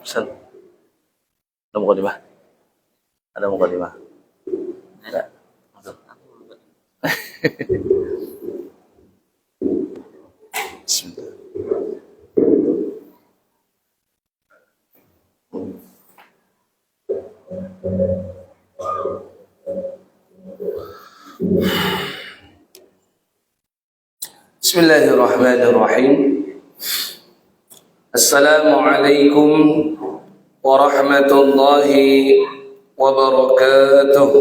Ustaz, ada mukadimah? Ada mukadimah? Ada. Bismillah. Bismillahirrahmanirrahim. Assalamualaikum warahmatullahi wabarakatuh.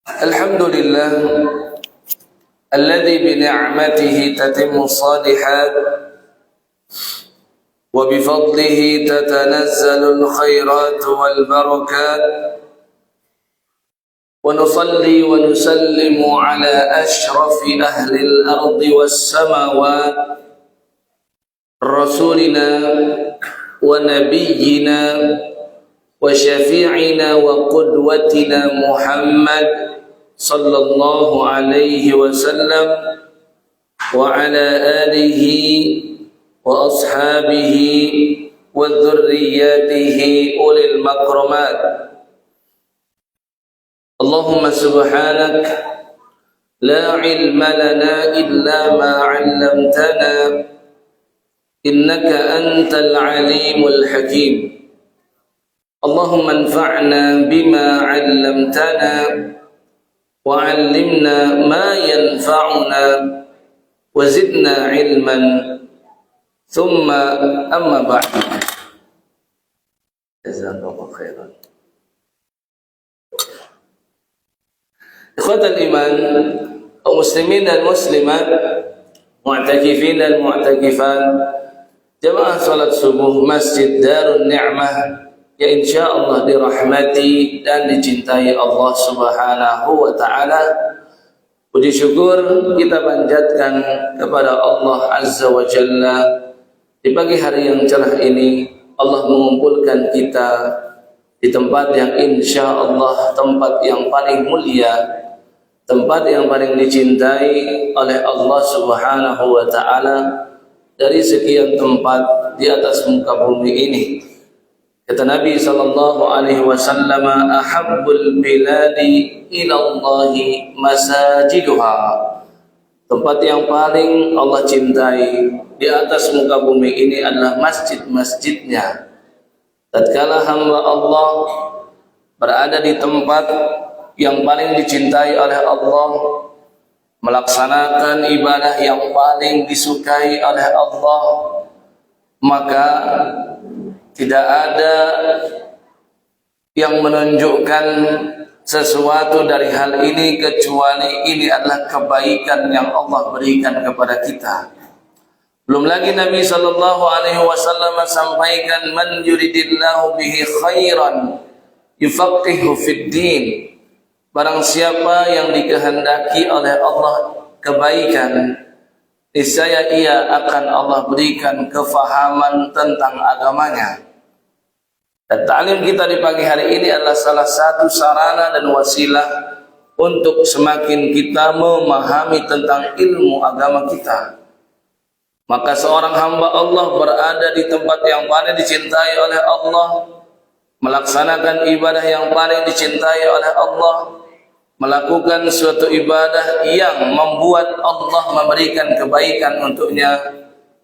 Alhamdulillah alladzi bi ni'matihi tatimmu shalihat wa bi fadlihi tatanazzalu al-khairat wal barakat. ونصلي ونسلم على أشرف أهل الأرض والسماوات رسولنا ونبينا وشفيعنا وقدوتنا محمد صلى الله عليه وسلم وعلى آله وأصحابه وذرياته أولي المكرمات. اللهم سبحانك لا علم لنا إلا ما علمتنا إنك أنت العليم الحكيم. اللهم انفعنا بما علمتنا وعلمنا ما ينفعنا وزدنا علما ثم أما بعد. جزاك الله خيرا. Ikhwatal iman, kaum muslimin dan muslimat, mu'takifin dan mu'takifat, jamaah salat subuh Masjid Darun Ni'mah yang insyaallah dirahmati dan dicintai Allah Subhanahu wa taala. Puji syukur kita panjatkan kepada Allah Azza wa Jalla. Di pagi hari yang cerah ini Allah mengumpulkan kita di tempat yang insyaallah tempat yang paling mulia, tempat yang paling dicintai oleh Allah Subhanahu wa taala dari sekian tempat di atas muka bumi ini. Kata Nabi sallallahu alaihi wasallam, ahabbul biladi ila Allahi masajiduha. Tempat yang paling Allah cintai di atas muka bumi ini adalah masjid-masjidnya. Tatkala hamba Allah berada di tempat yang paling dicintai oleh Allah, melaksanakan ibadah yang paling disukai oleh Allah, maka tidak ada yang menunjukkan sesuatu dari hal ini kecuali ini adalah kebaikan yang Allah berikan kepada kita. Belum lagi Nabi sallallahu alaihi wasallam sampaikan, man yuridillahu bihi khairan yufaqihu fid din. Barang siapa yang dikehendaki oleh Allah kebaikan, niscaya ia akan Allah berikan kefahaman tentang agamanya. Dan ta'lim kita di pagi hari ini adalah salah satu sarana dan wasilah untuk semakin kita memahami tentang ilmu agama kita. Maka seorang hamba Allah berada di tempat yang paling dicintai oleh Allah, melaksanakan ibadah yang paling dicintai oleh Allah, melakukan suatu ibadah yang membuat Allah memberikan kebaikan untuknya,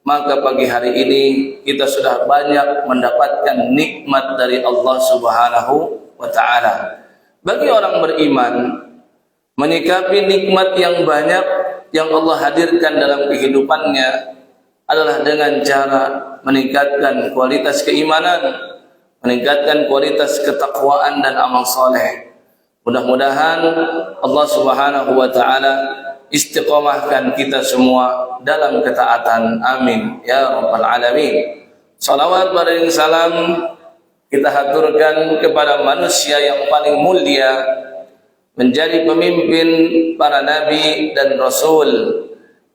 maka pagi hari ini kita sudah banyak mendapatkan nikmat dari Allah Subhanahu wa taala. Bagi orang beriman, menyikapi nikmat yang banyak yang Allah hadirkan dalam kehidupannya adalah dengan cara meningkatkan kualitas keimanan, meningkatkan kualitas ketakwaan dan amal soleh. Mudah-mudahan Allah Subhanahu wa taala istiqomahkan kita semua dalam ketaatan. Amin ya rabbal alamin. Salawat dan salam kita haturkan kepada manusia yang paling mulia, menjadi pemimpin para nabi dan rasul,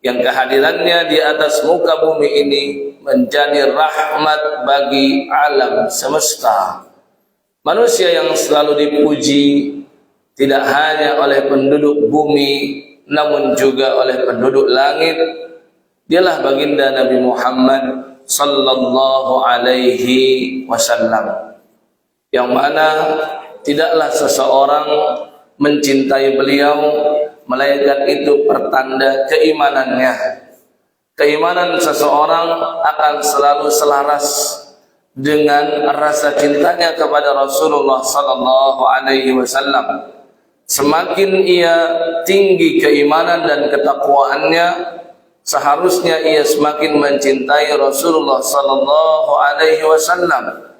yang kehadirannya di atas muka bumi ini menjadi rahmat bagi alam semesta. Manusia yang selalu dipuji tidak hanya oleh penduduk bumi, namun juga oleh penduduk langit, dialah baginda Nabi Muhammad sallallahu alaihi wasallam, yang mana tidaklah seseorang mencintai beliau melainkan itu pertanda keimanannya. Keimanan seseorang akan selalu selaras dengan rasa cintanya kepada Rasulullah sallallahu alaihi wasallam. Semakin ia tinggi keimanan dan ketakwaannya, seharusnya ia semakin mencintai Rasulullah sallallahu alaihi wasallam.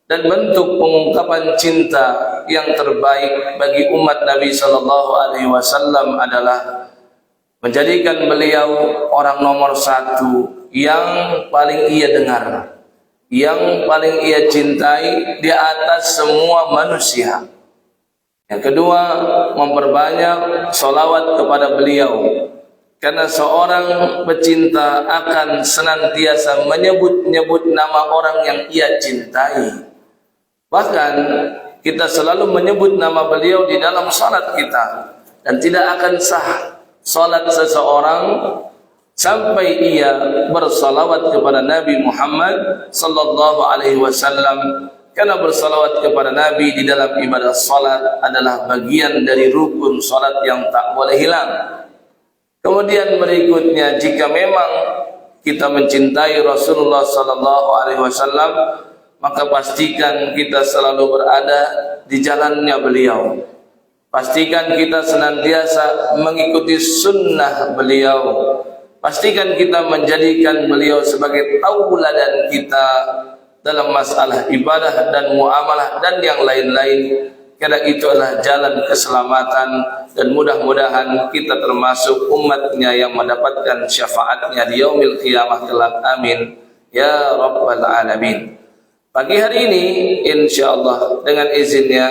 Dan bentuk pengungkapan cinta yang terbaik bagi umat Nabi sallallahu alaihi wasallam adalah menjadikan beliau orang nomor satu yang paling ia dengar, yang paling ia cintai di atas semua manusia. Yang kedua, memperbanyak sholawat kepada beliau, karena seorang pecinta akan senantiasa menyebut-nyebut nama orang yang ia cintai. Bahkan kita selalu menyebut nama beliau di dalam salat kita, dan tidak akan sah salat seseorang sampai ia bersalawat kepada Nabi Muhammad sallallahu alaihi wasallam, karena bersalawat kepada Nabi di dalam ibadah salat adalah bagian dari rukun salat yang tak boleh hilang. Kemudian berikutnya, jika memang kita mencintai Rasulullah sallallahu alaihi wasallam, maka pastikan kita selalu berada di jalannya beliau. Pastikan kita senantiasa mengikuti sunnah beliau. Pastikan kita menjadikan beliau sebagai tauladan kita dalam masalah ibadah dan muamalah dan yang lain-lain, karena itu adalah jalan keselamatan, dan mudah-mudahan kita termasuk umatnya yang mendapatkan syafaatnya di yaumil qiyamah kelak. Amin ya rabbal alamin. Pagi hari ini insyaallah dengan izinnya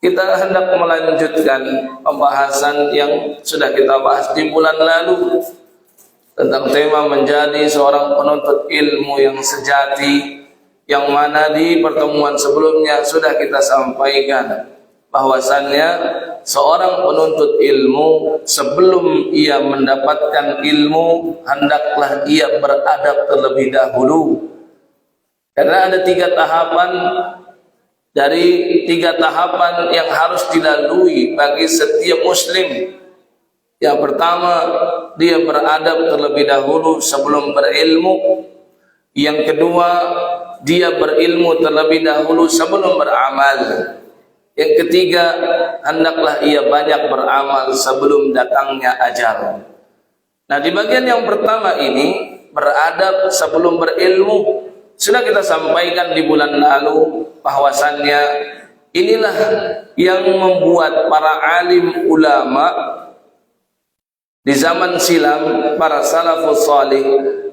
kita hendak melanjutkan pembahasan yang sudah kita bahas di bulan lalu tentang tema menjadi seorang penuntut ilmu yang sejati, yang mana di pertemuan sebelumnya sudah kita sampaikan bahwasannya seorang penuntut ilmu sebelum ia mendapatkan ilmu hendaklah ia beradab terlebih dahulu, karena ada 3 tahapan. Dari 3 tahapan yang harus dilalui bagi setiap muslim. Yang pertama, dia beradab terlebih dahulu sebelum berilmu. Yang kedua, dia berilmu terlebih dahulu sebelum beramal. Yang ketiga, hendaklah ia banyak beramal sebelum datangnya ajal. Nah, di bagian yang pertama ini, beradab sebelum berilmu, sudah kita sampaikan di bulan lalu bahwasannya inilah yang membuat para alim ulama di zaman silam, para salafus salih,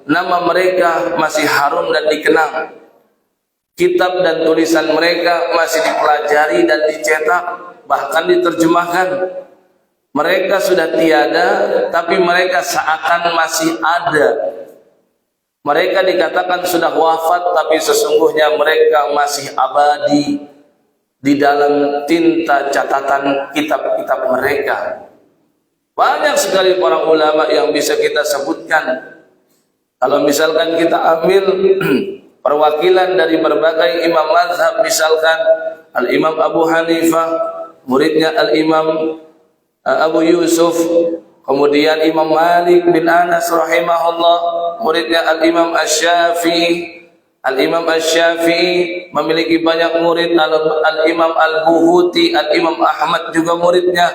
nama mereka masih harum dan dikenang. Kitab dan tulisan mereka masih dipelajari dan dicetak, bahkan diterjemahkan. Mereka sudah tiada, tapi mereka seakan masih ada. Mereka dikatakan sudah wafat, tapi sesungguhnya mereka masih abadi di dalam tinta catatan kitab-kitab mereka. Banyak sekali para ulama yang bisa kita sebutkan. Kalau misalkan kita ambil perwakilan dari berbagai imam mazhab, misalkan Al-Imam Abu Hanifah, muridnya Al-Imam Abu Yusuf, kemudian Imam Malik bin Anas rahimahullah, muridnya Al-Imam Asy-Syafi'i. Al-Imam Asy-Syafi'i memiliki banyak murid. Al-Imam Al-Buhuti, Al-Imam Ahmad juga muridnya,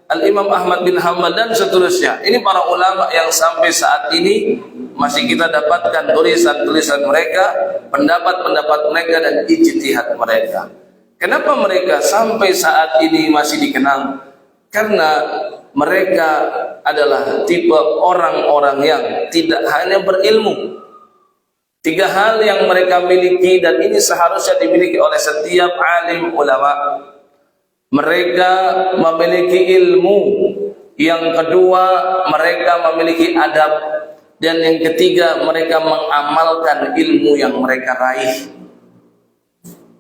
Al-Imam Ahmad bin Hanbal, dan seterusnya. Ini para ulama yang sampai saat ini masih kita dapatkan tulisan-tulisan mereka, pendapat-pendapat mereka, dan ijtihad mereka. Kenapa mereka sampai saat ini masih dikenang? Karena mereka adalah tipe orang-orang yang tidak hanya berilmu. 3 hal yang mereka miliki, dan ini seharusnya dimiliki oleh setiap alim ulama. Mereka memiliki ilmu. Yang kedua, mereka memiliki adab. Dan yang ketiga, mereka mengamalkan ilmu yang mereka raih.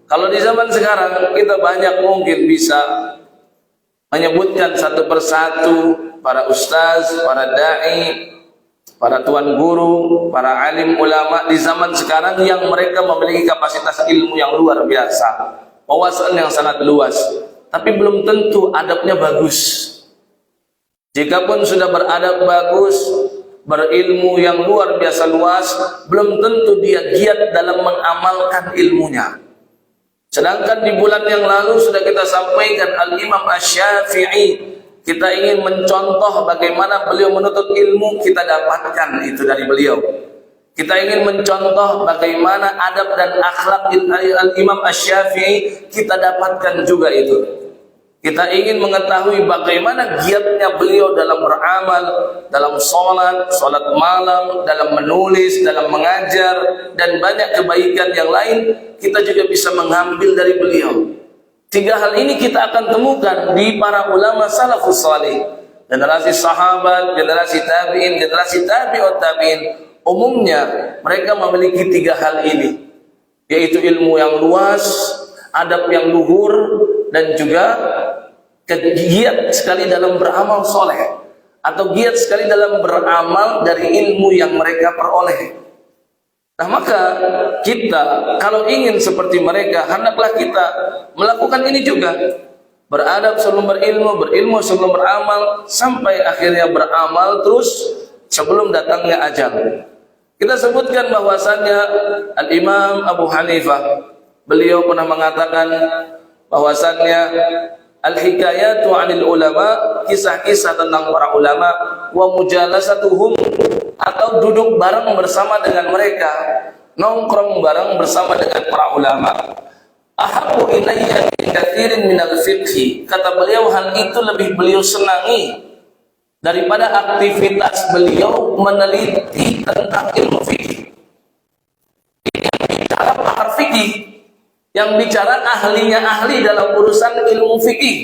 Kalau di zaman sekarang kita banyak mungkin bisa menyebutkan satu persatu para ustaz, para dai, para tuan guru, para alim ulama di zaman sekarang yang mereka memiliki kapasitas ilmu yang luar biasa, wawasan yang sangat luas, tapi belum tentu adabnya bagus. Jikapun sudah beradab bagus, berilmu yang luar biasa luas, belum tentu dia giat dalam mengamalkan ilmunya. Sedangkan di bulan yang lalu sudah kita sampaikan Al-Imam Asy-Syafi'i, kita ingin mencontoh bagaimana beliau menuntut ilmu, kita dapatkan itu dari beliau. Kita ingin mencontoh bagaimana adab dan akhlak Al-Imam Asy-Syafi'i, kita dapatkan juga itu. Kita ingin mengetahui bagaimana giatnya beliau dalam beramal, dalam sholat malam, dalam menulis, dalam mengajar, dan banyak kebaikan yang lain, kita juga bisa mengambil dari beliau. Tiga hal ini kita akan temukan di para ulama salafus salih, generasi sahabat, generasi tabi'in, generasi tabi'ut tabi'in. Umumnya mereka memiliki tiga hal ini, yaitu ilmu yang luas, adab yang luhur, dan juga giat sekali dalam beramal soleh, atau giat sekali dalam beramal dari ilmu yang mereka peroleh. Nah, maka kita kalau ingin seperti mereka, hendaklah kita melakukan ini juga. Beradab sebelum berilmu, berilmu sebelum beramal, sampai akhirnya beramal terus sebelum datangnya ajal. Kita sebutkan bahwasannya Al-Imam Abu Hanifah, beliau pernah mengatakan bahwasannya al-hikayatu 'anil ulama, kisah-kisah tentang para ulama, wa mujalasatuhum, atau duduk bareng bersama dengan mereka, nongkrong bareng bersama dengan para ulama. Ahabbu ilayya katsirin minal fiqhi, kata beliau, hal itu lebih beliau senangi daripada aktivitas beliau meneliti tentang ilmu fikih. Ini yang bicara pakar fikih, yang bicara ahlinya ahli dalam urusan ilmu fikih.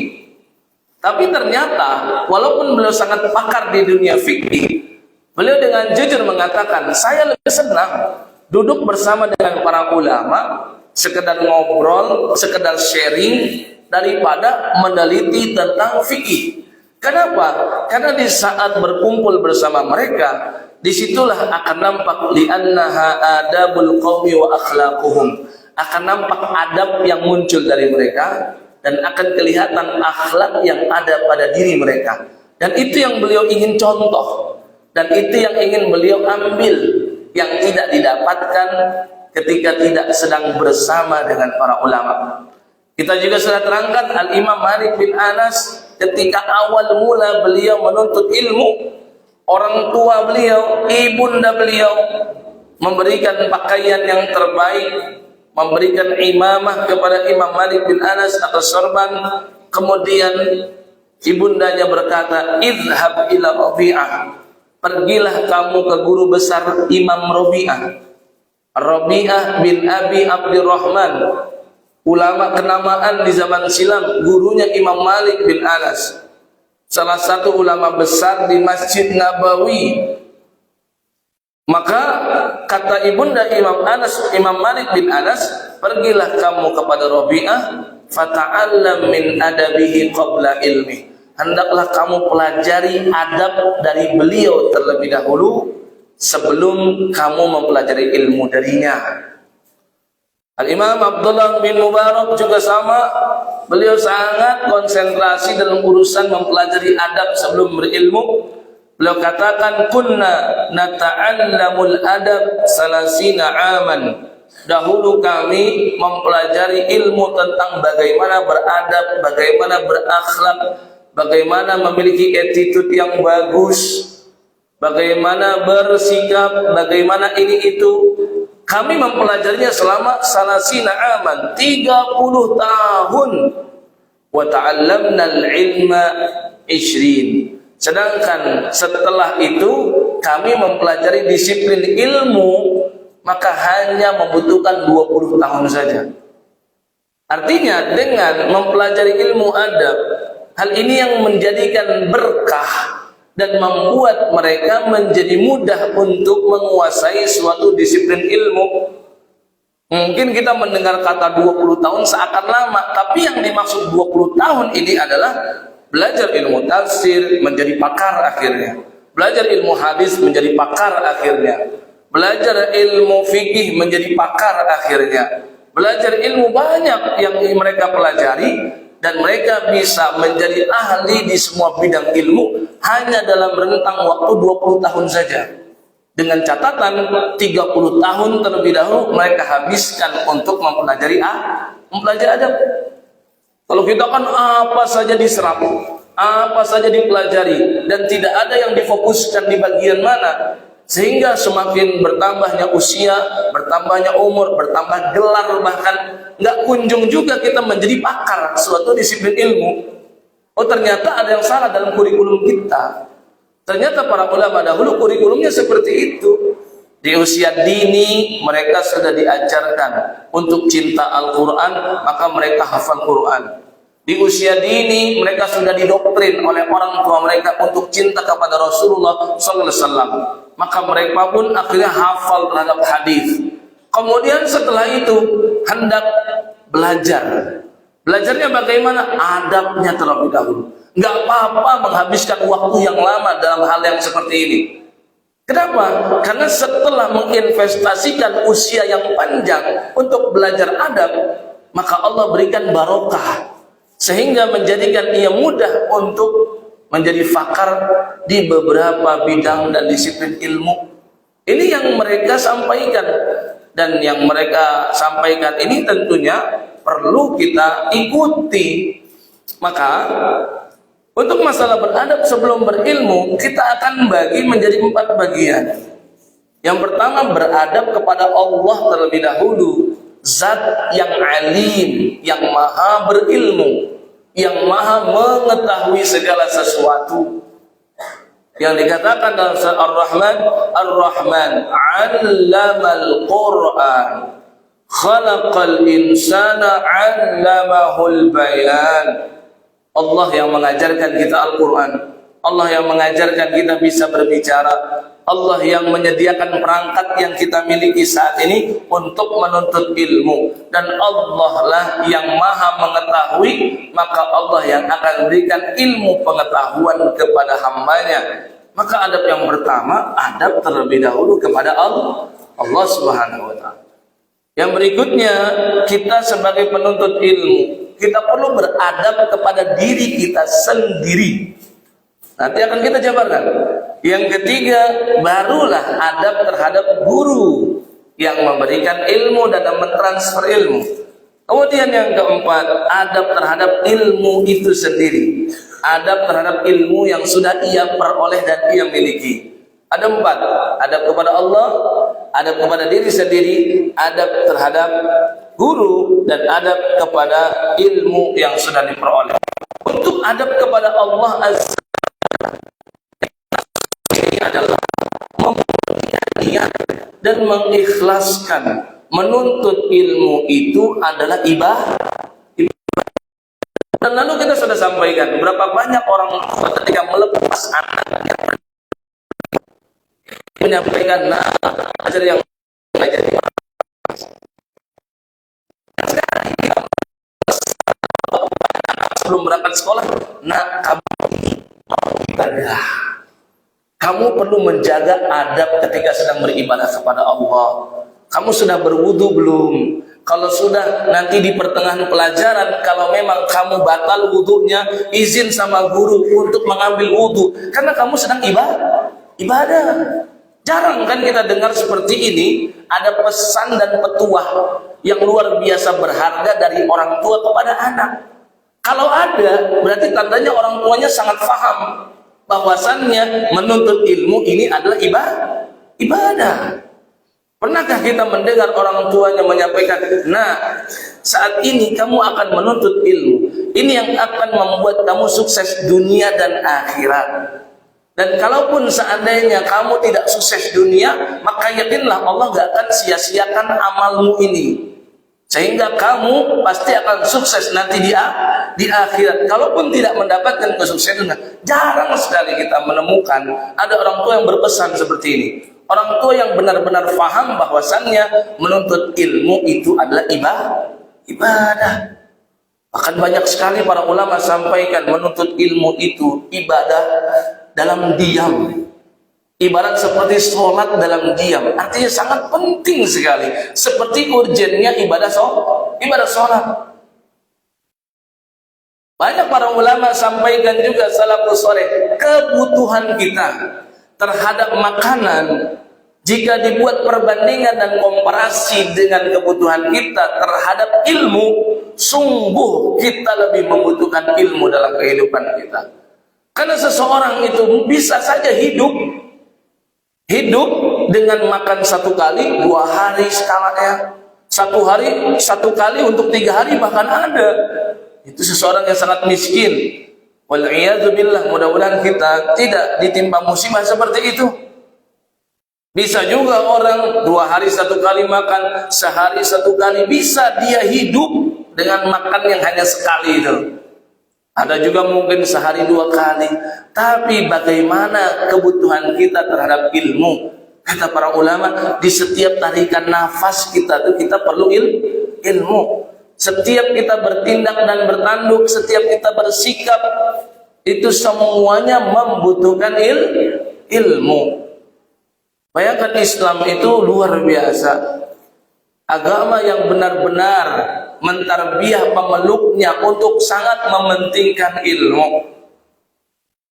Tapi ternyata walaupun beliau sangat pakar di dunia fikih, beliau dengan jujur mengatakan, saya lebih senang duduk bersama dengan para ulama, sekedar ngobrol, sekedar sharing, daripada meneliti tentang fikih. Kenapa? Karena di saat berkumpul bersama mereka, disitulah akan nampak li'annaha adabul qaumi wa akhlaquhum, akan nampak adab yang muncul dari mereka, dan akan kelihatan akhlak yang ada pada diri mereka. Dan itu yang beliau ingin contoh, dan itu yang ingin beliau ambil, yang tidak didapatkan ketika tidak sedang bersama dengan para ulama. Kita juga sudah terangkan Al-Imam Malik bin Anas, ketika awal mula beliau menuntut ilmu, orang tua beliau, ibunda beliau memberikan pakaian yang terbaik, memberikan imamah kepada Imam Malik bin Anas atau sorban. Kemudian ibundanya berkata, idhab ila Rabi'ah, pergilah kamu ke guru besar Imam Rabi'ah. Rabi'ah bin Abi Abdurrahman, ulama kenamaan di zaman silam, gurunya Imam Malik bin Anas, salah satu ulama besar di Masjid Nabawi. Maka kata ibunda Imam Malik bin Anas, pergilah kamu kepada Rabi'ah, fata'allam min adabihi qabla ilmi, hendaklah kamu pelajari adab dari beliau terlebih dahulu sebelum kamu mempelajari ilmu darinya. Al-Imam Abdullah bin Mubarak juga sama, beliau sangat konsentrasi dalam urusan mempelajari adab sebelum berilmu. Beliau katakan, kunna nata'allamul adab salasina aman, dahulu kami mempelajari ilmu tentang bagaimana beradab, bagaimana berakhlak, bagaimana memiliki attitude yang bagus, bagaimana bersikap, bagaimana ini itu. Kami mempelajarinya selama salasina aman, 30 tahun. Wa ta'allamna al-ilma 20. Sedangkan setelah itu kami mempelajari disiplin ilmu, maka hanya membutuhkan 20 tahun saja. Artinya dengan mempelajari ilmu adab, hal ini yang menjadikan berkah dan membuat mereka menjadi mudah untuk menguasai suatu disiplin ilmu. Mungkin kita mendengar kata 20 tahun seakan lama, tapi yang dimaksud 20 tahun ini adalah belajar ilmu tafsir menjadi pakar akhirnya, belajar ilmu hadis menjadi pakar akhirnya, belajar ilmu fikih menjadi pakar akhirnya, belajar ilmu banyak yang mereka pelajari, dan mereka bisa menjadi ahli di semua bidang ilmu hanya dalam rentang waktu 20 tahun saja. Dengan catatan 30 tahun terlebih dahulu mereka habiskan untuk mempelajari adab. Kalau kita kan apa saja diserap, apa saja dipelajari, dan tidak ada yang difokuskan di bagian mana, sehingga semakin bertambahnya usia, bertambahnya umur, bertambah gelar, bahkan nggak kunjung juga kita menjadi pakar suatu disiplin ilmu. Oh, ternyata ada yang salah dalam kurikulum kita. Ternyata para ulama dahulu kurikulumnya seperti itu. Di usia dini mereka sudah diajarkan untuk cinta Al-Quran, maka mereka hafal Quran. Di usia dini mereka sudah didoktrin oleh orang tua mereka untuk cinta kepada Rasulullah SAW, maka mereka pun akhirnya hafal terhadap hadis. Kemudian setelah itu hendak belajar. Belajarnya bagaimana? Adabnya terlebih dahulu. Nggak apa-apa menghabiskan waktu yang lama dalam hal yang seperti ini. Kenapa? Karena setelah menginvestasikan usia yang panjang untuk belajar adab, maka Allah berikan barokah, sehingga menjadikan ia mudah untuk menjadi pakar di beberapa bidang dan disiplin ilmu. Ini yang mereka sampaikan, dan yang mereka sampaikan ini tentunya perlu kita ikuti. Maka untuk masalah beradab sebelum berilmu, kita akan bagi menjadi 4 bagian. Yang pertama, beradab kepada Allah terlebih dahulu, Zat yang alim, yang maha berilmu, yang maha mengetahui segala sesuatu. Yang dikatakan dalam surat Ar-Rahman, Ar-Rahman 'allamal Qur'an, khalaqal insana 'allamahul bayan. Allah yang mengajarkan kita Al-Quran, Allah yang mengajarkan kita bisa berbicara, Allah yang menyediakan perangkat yang kita miliki saat ini untuk menuntut ilmu, dan Allah lah yang maha mengetahui, maka Allah yang akan berikan ilmu pengetahuan kepada hambanya. Maka adab yang pertama, adab terlebih dahulu kepada Allah Subhanahu wa ta'ala. Yang berikutnya, kita sebagai penuntut ilmu, kita perlu beradab kepada diri kita sendiri. Nanti akan kita jabarkan. Yang ketiga, barulah adab terhadap guru yang memberikan ilmu dan mentransfer ilmu. Kemudian yang keempat, adab terhadap ilmu itu sendiri. Adab terhadap ilmu yang sudah ia peroleh dan ia miliki. Ada 4, adab kepada Allah, adab kepada diri sendiri, adab terhadap guru, dan adab kepada ilmu yang sudah diperoleh. Untuk adab kepada Allah Azza adalah mempunyai niat dan mengikhlaskan. Menuntut ilmu itu adalah ibadah. Dan lalu kita sudah sampaikan berapa banyak orang tua ketika melepas anaknya menyampaikan, nah, ajar yang belajar di mana. Sekarang kita sebelum berangkat sekolah, nah, kamu mau ibadah. Kamu perlu menjaga adab ketika sedang beribadah kepada Allah. Kamu sudah berwudu belum? Kalau sudah, nanti di pertengahan pelajaran, kalau memang kamu batal wudunya, izin sama guru untuk mengambil wudu, karena kamu sedang ibadah. Jarang kan kita dengar seperti ini, ada pesan dan petuah yang luar biasa berharga dari orang tua kepada anak. Kalau ada, berarti tandanya orang tuanya sangat paham bahwasannya menuntut ilmu ini adalah ibadah. Pernahkah kita mendengar orang tuanya menyampaikan, nah, saat ini kamu akan menuntut ilmu, ini yang akan membuat kamu sukses dunia dan akhirat. Dan kalaupun seandainya kamu tidak sukses dunia, maka yakinlah Allah gak akan sia-siakan amalmu ini, sehingga kamu pasti akan sukses nanti di akhirat. Kalaupun tidak mendapatkan kesuksesan, jarang sekali kita menemukan ada orang tua yang berpesan seperti ini. Orang tua yang benar-benar faham bahwasannya menuntut ilmu itu adalah ibadah. Bahkan banyak sekali para ulama sampaikan menuntut ilmu itu ibadah dalam diam. Ibarat seperti sholat dalam diam. Artinya sangat penting sekali. Seperti urgennya ibadah sholat. Banyak para ulama sampaikan juga salafus saleh, kebutuhan kita terhadap makanan jika dibuat perbandingan dan komparasi dengan kebutuhan kita terhadap ilmu, sungguh kita lebih membutuhkan ilmu dalam kehidupan kita. Karena seseorang itu bisa saja hidup dengan makan 1 kali 2 hari skalanya, 1 hari 1 kali untuk 3 hari bahkan ada. Itu seseorang yang sangat miskin. Wal'iyadzubillah, mudah-mudahan kita tidak ditimpa musibah seperti itu. Bisa juga orang 2 hari 1 kali makan, sehari 1 kali, bisa dia hidup dengan makan yang hanya sekali itu. Ada juga mungkin sehari 2 kali. Tapi bagaimana kebutuhan kita terhadap ilmu? Kata para ulama, di setiap tarikan nafas kita itu kita perlu ilmu. Setiap kita bertindak dan bertanduk, setiap kita bersikap, itu semuanya membutuhkan ilmu. Bayangkan Islam itu luar biasa. Agama yang benar-benar mentarbiyah pemeluknya untuk sangat mementingkan ilmu.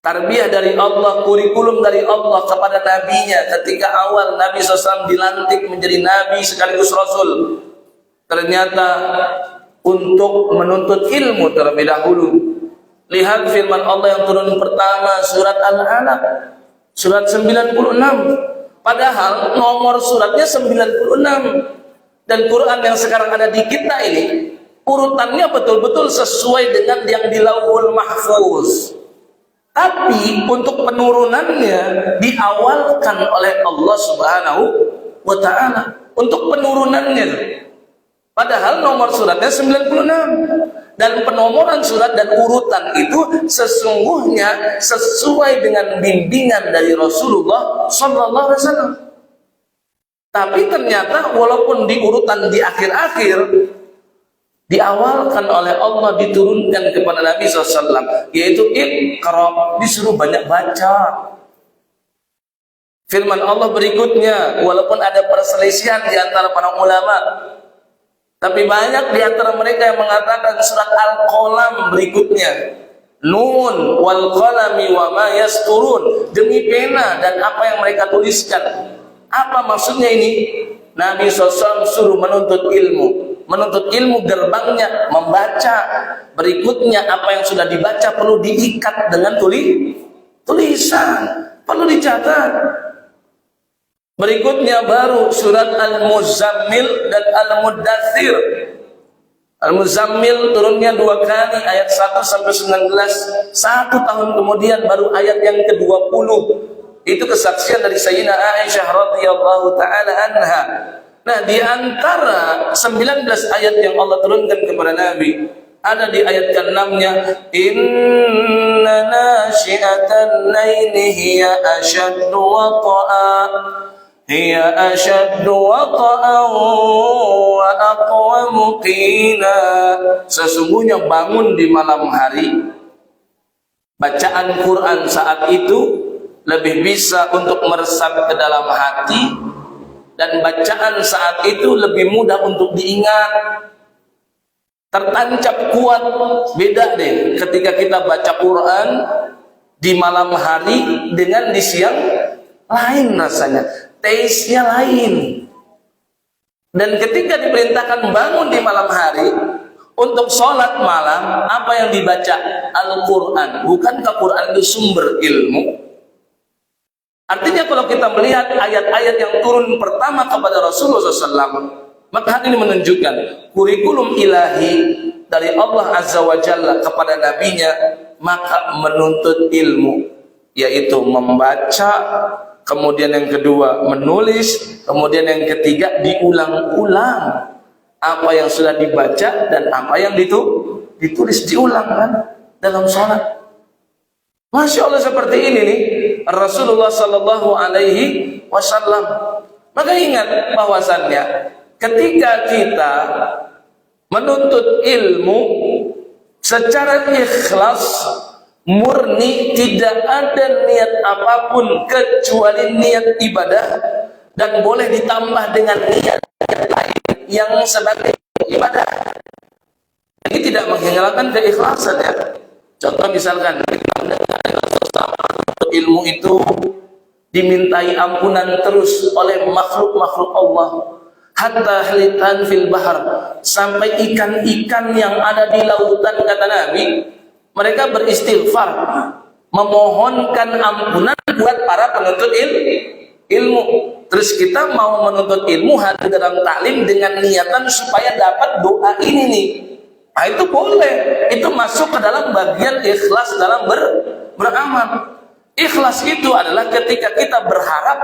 Tarbiyah dari Allah, kurikulum dari Allah kepada nabinya. Ketika awal Nabi SAW dilantik menjadi nabi sekaligus rasul, ternyata untuk menuntut ilmu terlebih dahulu. Lihat firman Allah yang turun pertama, surat Al-Alaq, surat 96. Padahal nomor suratnya 96. Dan Quran yang sekarang ada di kita ini, urutannya betul-betul sesuai dengan yang di Lauhul Mahfuz. Tapi untuk penurunannya diawalkan oleh Allah Subhanahu wa ta'ala. Untuk penurunannya. Padahal nomor suratnya 96. Dan penomoran surat dan urutan itu sesungguhnya sesuai dengan bimbingan dari Rasulullah sallallahu alaihi wasallam. Tapi ternyata walaupun di urutan di akhir-akhir diawalkan oleh Allah, diturunkan kepada Nabi SAW, yaitu Iqra, disuruh banyak baca. Firman Allah berikutnya, walaupun ada perselisihan di antara para ulama, tapi banyak di antara mereka yang mengatakan surat Al-Qalam berikutnya, Nun wal qalami wa ma yasturun, demi pena dan apa yang mereka tuliskan. Apa maksudnya ini? Nabi SAW suruh menuntut ilmu. Menuntut ilmu gerbangnya membaca. Berikutnya apa yang sudah dibaca perlu diikat dengan tulisan, perlu dicatat. Berikutnya baru surat Al-Muzammil dan Al-Muddathir. Al-Muzammil turunnya 2 kali, ayat 1 sampai 19. 1 tahun kemudian baru ayat yang ke-20. Itu kesaksian dari Sayyidina Aisyah radhiyallahu taala anha. Nah, di antara 19 ayat yang Allah turunkan kepada Nabi, ada di ayat ke-6-nya, inna nasyi'atan laili hiya ashaddu wata'an wa aqwamu qila. Sesungguhnya bangun di malam hari, bacaan Quran saat itu lebih bisa untuk meresap ke dalam hati, dan bacaan saat itu lebih mudah untuk diingat, tertancap kuat. Beda deh ketika kita baca Quran di malam hari dengan di siang, lain rasanya, taste-nya lain. Dan ketika diperintahkan bangun di malam hari untuk sholat malam, apa yang dibaca? Al-Quran. Bukankah Quran itu sumber ilmu? Artinya kalau kita melihat ayat-ayat yang turun pertama kepada Rasulullah SAW, maka hal ini menunjukkan kurikulum ilahi dari Allah Azza wa Jalla kepada nabinya, maka menuntut ilmu, yaitu membaca, kemudian yang kedua menulis, kemudian yang ketiga diulang-ulang apa yang sudah dibaca dan apa yang ditulis, diulang kan dalam sholat. Masya Allah, seperti ini nih Rasulullah Sallallahu Alaihi Wasallam. Maka ingat bahwasannya ketika kita menuntut ilmu secara ikhlas, murni, tidak ada niat apapun kecuali niat ibadah, dan boleh ditambah dengan niat lain yang sebagai ibadah. Ini tidak menghilangkan keikhlasan ya. Contoh misalkan ilmu itu dimintai ampunan terus oleh makhluk-makhluk Allah, hatta halitan fil bahar, sampai ikan-ikan yang ada di lautan, kata Nabi, mereka beristighfar, memohonkan ampunan buat para penuntut ilmu. Terus kita mau menuntut ilmu hadir dalam taklim dengan niatan supaya dapat doa ini nih. Nah, itu boleh, itu masuk ke dalam bagian ikhlas dalam beramal. Ikhlas itu adalah ketika kita berharap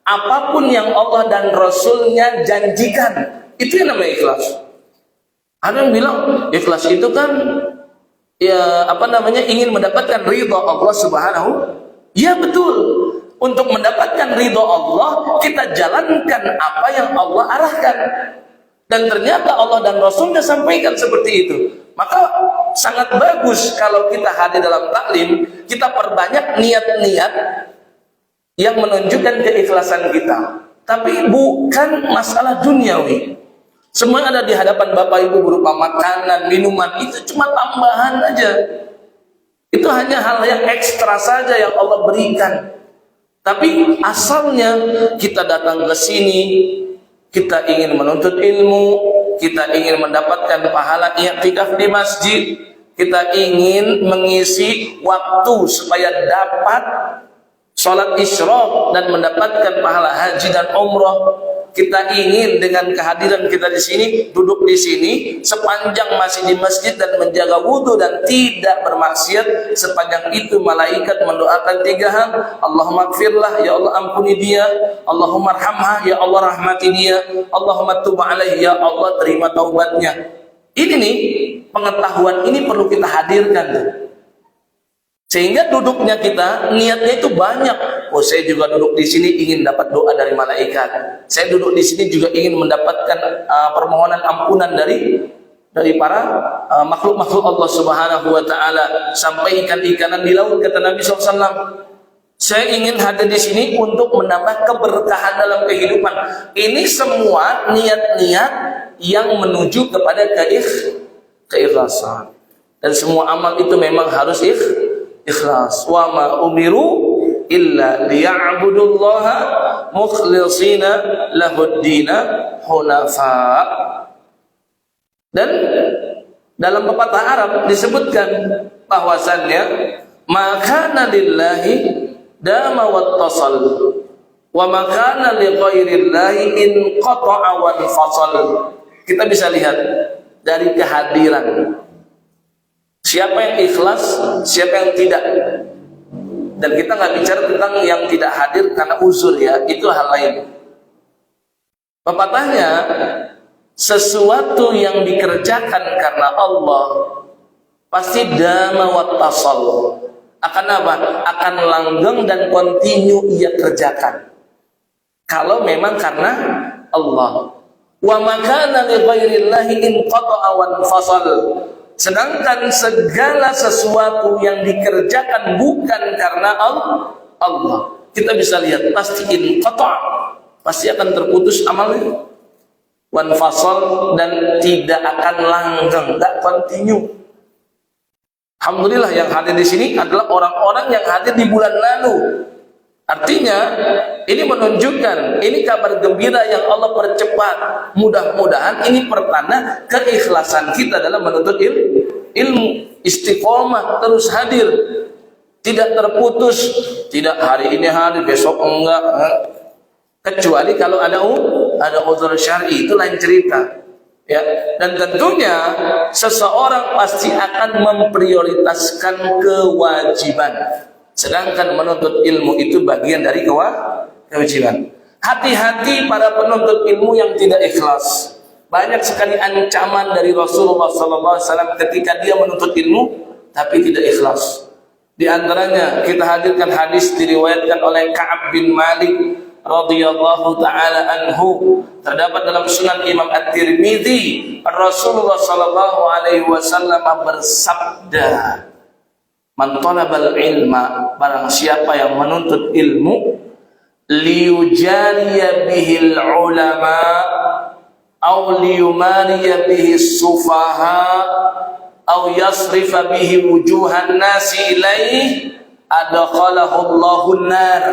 apapun yang Allah dan Rasulnya janjikan, itu yang namanya ikhlas. Ada yang bilang ikhlas itu kan ya ingin mendapatkan ridha Allah Subhanahu. Ya betul. Untuk mendapatkan ridha Allah, kita jalankan apa yang Allah arahkan. Dan ternyata Allah dan Rasulnya sampaikan seperti itu. Maka sangat bagus kalau kita hadir dalam taklim, kita perbanyak niat-niat yang menunjukkan keikhlasan kita. Tapi bukan masalah duniawi. Semua yang ada di hadapan Bapak Ibu berupa makanan, minuman, itu cuma tambahan aja. Itu hanya hal yang ekstra saja yang Allah berikan. Tapi asalnya kita datang ke sini, kita ingin menuntut ilmu, kita ingin mendapatkan pahala i'tikaf di masjid, kita ingin mengisi waktu supaya dapat sholat isyraq dan mendapatkan pahala haji dan umrah. Kita ingin dengan kehadiran kita di sini, duduk di sini sepanjang masih di masjid dan menjaga wudhu dan tidak bermaksiat, sepanjang itu malaikat mendoakan 3 hal. Allahumma gfirlah, ya Allah ampuni dia. Allahumma arhamha, ya Allah rahmati dia. Allahumma tub alaih, ya Allah terima taubatnya. Ini nih pengetahuan ini perlu kita hadirkan, sehingga duduknya kita niatnya itu banyak. Oh, saya juga duduk di sini ingin dapat doa dari malaikat. Saya duduk di sini juga ingin mendapatkan permohonan ampunan dari para makhluk-makhluk Allah Subhanahu wa taala, sampai ikan-ikanan di laut, kata Nabi SAW. Saya ingin hadir di sini untuk menambah keberkahan dalam kehidupan. Ini semua niat-niat yang menuju kepada keikhlasan. Dan semua amal itu memang harus ikhlas. Wa ma umiru illa liya'budullaha mukhlishina lahuddina hunafa. Dan dalam pepatah Arab disebutkan bahwasannya makana lillahi dama wattasal wa makana li ghairillahi in qata'a wa fasal. Kita bisa lihat dari kehadiran siapa yang ikhlas, siapa yang tidak. Dan kita nggak bicara tentang yang tidak hadir karena uzur ya, itu hal lain. Pepatahnya, sesuatu yang dikerjakan karena Allah pasti dama wattasal. Akan apa? Akan langgeng dan kontinu ia kerjakan. Kalau memang karena Allah. Wa makana li ghairillahi in qata'a wa fasal. Sedangkan segala sesuatu yang dikerjakan bukan karena Allah, kita bisa lihat pasti inqata', pasti akan terputus amalnya, wan fasal, dan tidak akan langgeng, tidak continue. Alhamdulillah yang hadir di sini adalah orang-orang yang hadir di bulan lalu. Artinya ini menunjukkan, ini kabar gembira yang Allah percepat. Mudah-mudahan ini pertanda keikhlasan kita dalam menuntut ilmu. Istiqomah, terus hadir, tidak terputus, tidak hari ini hadir besok enggak, kecuali kalau ada uzur syar'i, itu lain cerita ya. Dan tentunya seseorang pasti akan memprioritaskan kewajiban, sedangkan menuntut ilmu itu bagian dari kewajiban. Hati-hati para penuntut ilmu yang tidak ikhlas. Banyak sekali ancaman dari Rasulullah SAW ketika dia menuntut ilmu tapi tidak ikhlas. Di antaranya kita hadirkan hadis diriwayatkan oleh Ka'ab bin Malik radhiyallahu taala anhu, terdapat dalam Sunan Imam At-Tirmidzi, Rasulullah sallallahu alaihi wasallam bersabda, "Man talabal ilma, barang siapa yang menuntut ilmu, liyujariya bihil ulama aw liyumariya bihis sufaha aw yasrifa bihi wujuhan nasi ilaih, adkhalahu Allahun nar."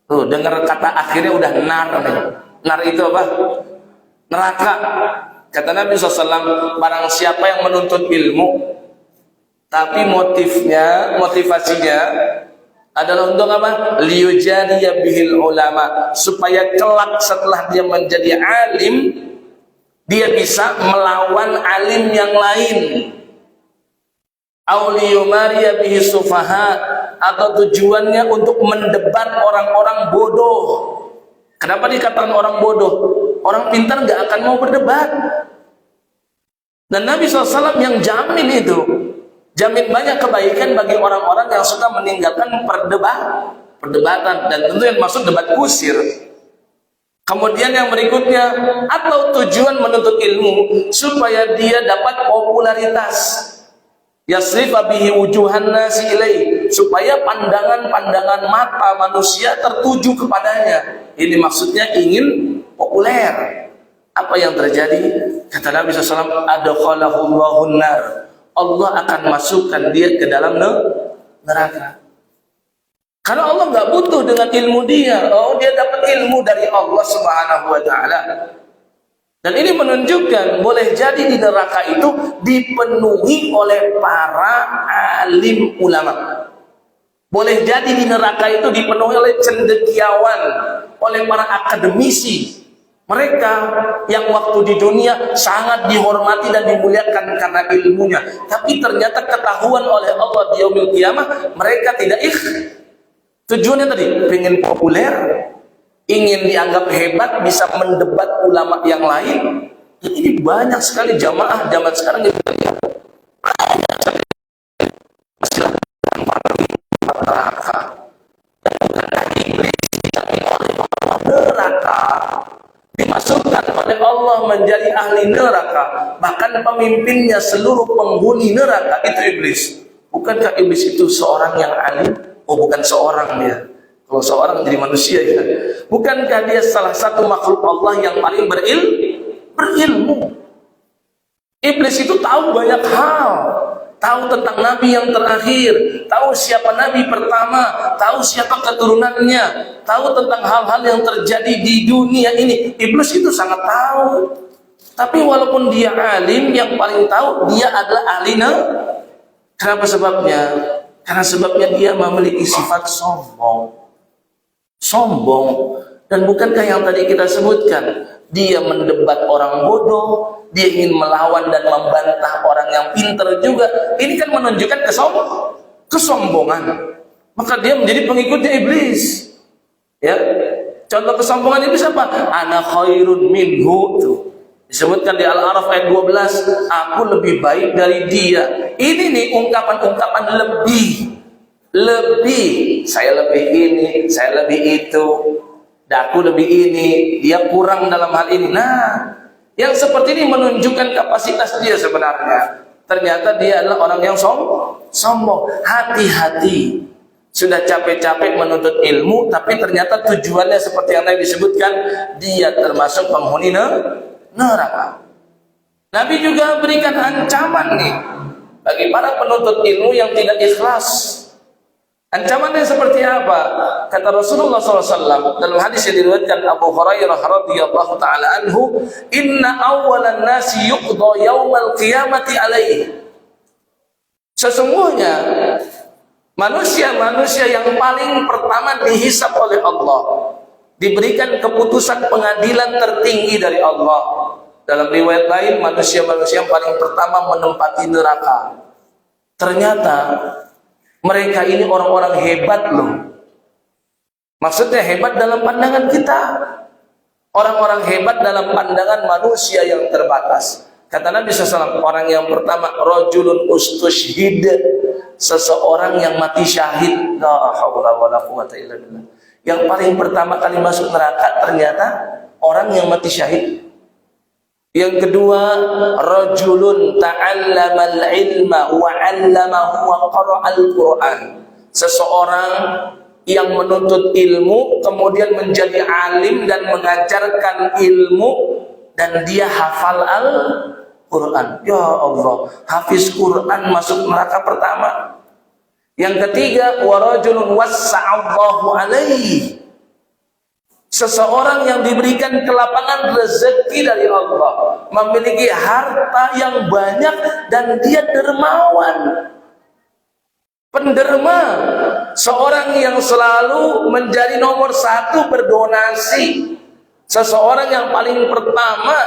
Tuh, dengar kata akhirnya udah nar nih. Nar itu apa? Neraka. Kata Nabi SAW, barang siapa yang menuntut ilmu tapi motivasinya adalah untuk apa? Liyujariya bihil ulama, supaya kelak setelah dia menjadi alim, dia bisa melawan alim yang lain. Au liyumariya bihi sufaha, atau tujuannya untuk mendebat orang-orang bodoh. Kenapa dikatakan orang bodoh? Orang pintar nggak akan mau berdebat. Dan Nabi SAW yang jamin itu, jamin banyak kebaikan bagi orang-orang yang suka meninggalkan perdebatan, dan tentu yang maksud debat kusir. Kemudian yang berikutnya, atau tujuan menuntut ilmu supaya dia dapat popularitas. Yasrifa bihi wujuhan nasi ilaih, supaya pandangan-pandangan mata manusia tertuju kepadanya. Ini maksudnya ingin populer. Apa yang terjadi? Kata Nabi SAW, adkhalahu Allahun nar, Allah akan masukkan dia ke dalam neraka. Karena Allah nggak butuh dengan ilmu dia. Oh, dia dapat ilmu dari Allah Subhanahu wa taala. Dan ini menunjukkan boleh jadi di neraka itu dipenuhi oleh para alim ulama. Boleh jadi di neraka itu dipenuhi oleh cendekiawan, oleh para akademisi. Mereka yang waktu di dunia sangat dihormati dan dimuliakan karena ilmunya. Tapi ternyata ketahuan oleh Allah di yaumil qiyamah, mereka tidak tujuannya tadi, ingin populer, ingin dianggap hebat, bisa mendebat ulama yang lain. Ini banyak sekali jamaah zaman sekarang kita lihat banyak sekali neraka, dan bukan dari iblis, tapi oleh Allah neraka, dimasukkan oleh Allah menjadi ahli neraka. Bahkan pemimpinnya, seluruh penghuni neraka itu iblis. Bukankah iblis itu seorang yang alim? Oh, bukan seorang dia. Kalau seorang jadi manusia ya. Bukankah dia salah satu makhluk Allah yang paling berilmu? Iblis itu tahu banyak hal. Tahu tentang Nabi yang terakhir, tahu siapa Nabi pertama, tahu siapa keturunannya, tahu tentang hal-hal yang terjadi di dunia ini. Iblis itu sangat tahu. Tapi walaupun dia alim, yang paling tahu dia adalah ahli neraka. Kenapa sebabnya? Karena sebabnya dia memiliki sifat sombong. Dan bukankah yang tadi kita sebutkan, dia mendebat orang bodoh, dia ingin melawan dan membantah orang yang pintar juga. Ini kan menunjukkan kesombongan. Maka dia menjadi pengikutnya iblis. Ya, contoh kesombongan iblis apa? Ana khairun minhu, tuh disebutkan di Al-A'raf ayat 12, aku lebih baik dari dia. Ini nih ungkapan-ungkapan lebih, saya lebih ini, saya lebih itu, daku lebih ini, dia kurang dalam hal ini. Nah, yang seperti ini menunjukkan kapasitas dia sebenarnya. Ternyata dia adalah orang yang sombong. Hati-hati. Sudah capek-capek menuntut ilmu, tapi ternyata tujuannya seperti yang Nabi sebutkan, dia termasuk penghuni neraka. Nabi juga berikan ancaman nih bagi para penuntut ilmu yang tidak ikhlas. Ancamannya seperti apa? Kata Rasulullah SAW dalam hadis yang diriwayatkan Abu Hurairah radhiyallahu taala anhu, "Inna awwalan nasi yuqda yaumal qiyamati alaihi." Sesungguhnya manusia-manusia yang paling pertama dihisab oleh Allah, diberikan keputusan pengadilan tertinggi dari Allah. Dalam riwayat lain, manusia-manusia yang paling pertama menempati neraka. Ternyata mereka ini orang-orang hebat loh. Maksudnya hebat dalam pandangan kita. Orang-orang hebat dalam pandangan manusia yang terbatas. Kata Nabi SAW, orang yang pertama, rajulun ustushhid, seseorang yang mati syahid. La haula wala quwata illa billah. Yang paling pertama kali masuk neraka ternyata orang yang mati syahid. Yang kedua, rajulun ta'allamal ilma wa 'allamahu wa qara'al Qur'an. Seseorang yang menuntut ilmu kemudian menjadi alim dan mengajarkan ilmu dan dia hafal Al-Quran. Ya Allah, hafiz Quran masuk neraka pertama. Yang ketiga, warajulun wassa'allahu alaihi. Seseorang yang diberikan kelapangan rezeki dari Allah, memiliki harta yang banyak dan dia dermawan. Penderma, seorang yang selalu menjadi nomor satu berdonasi, seseorang yang paling pertama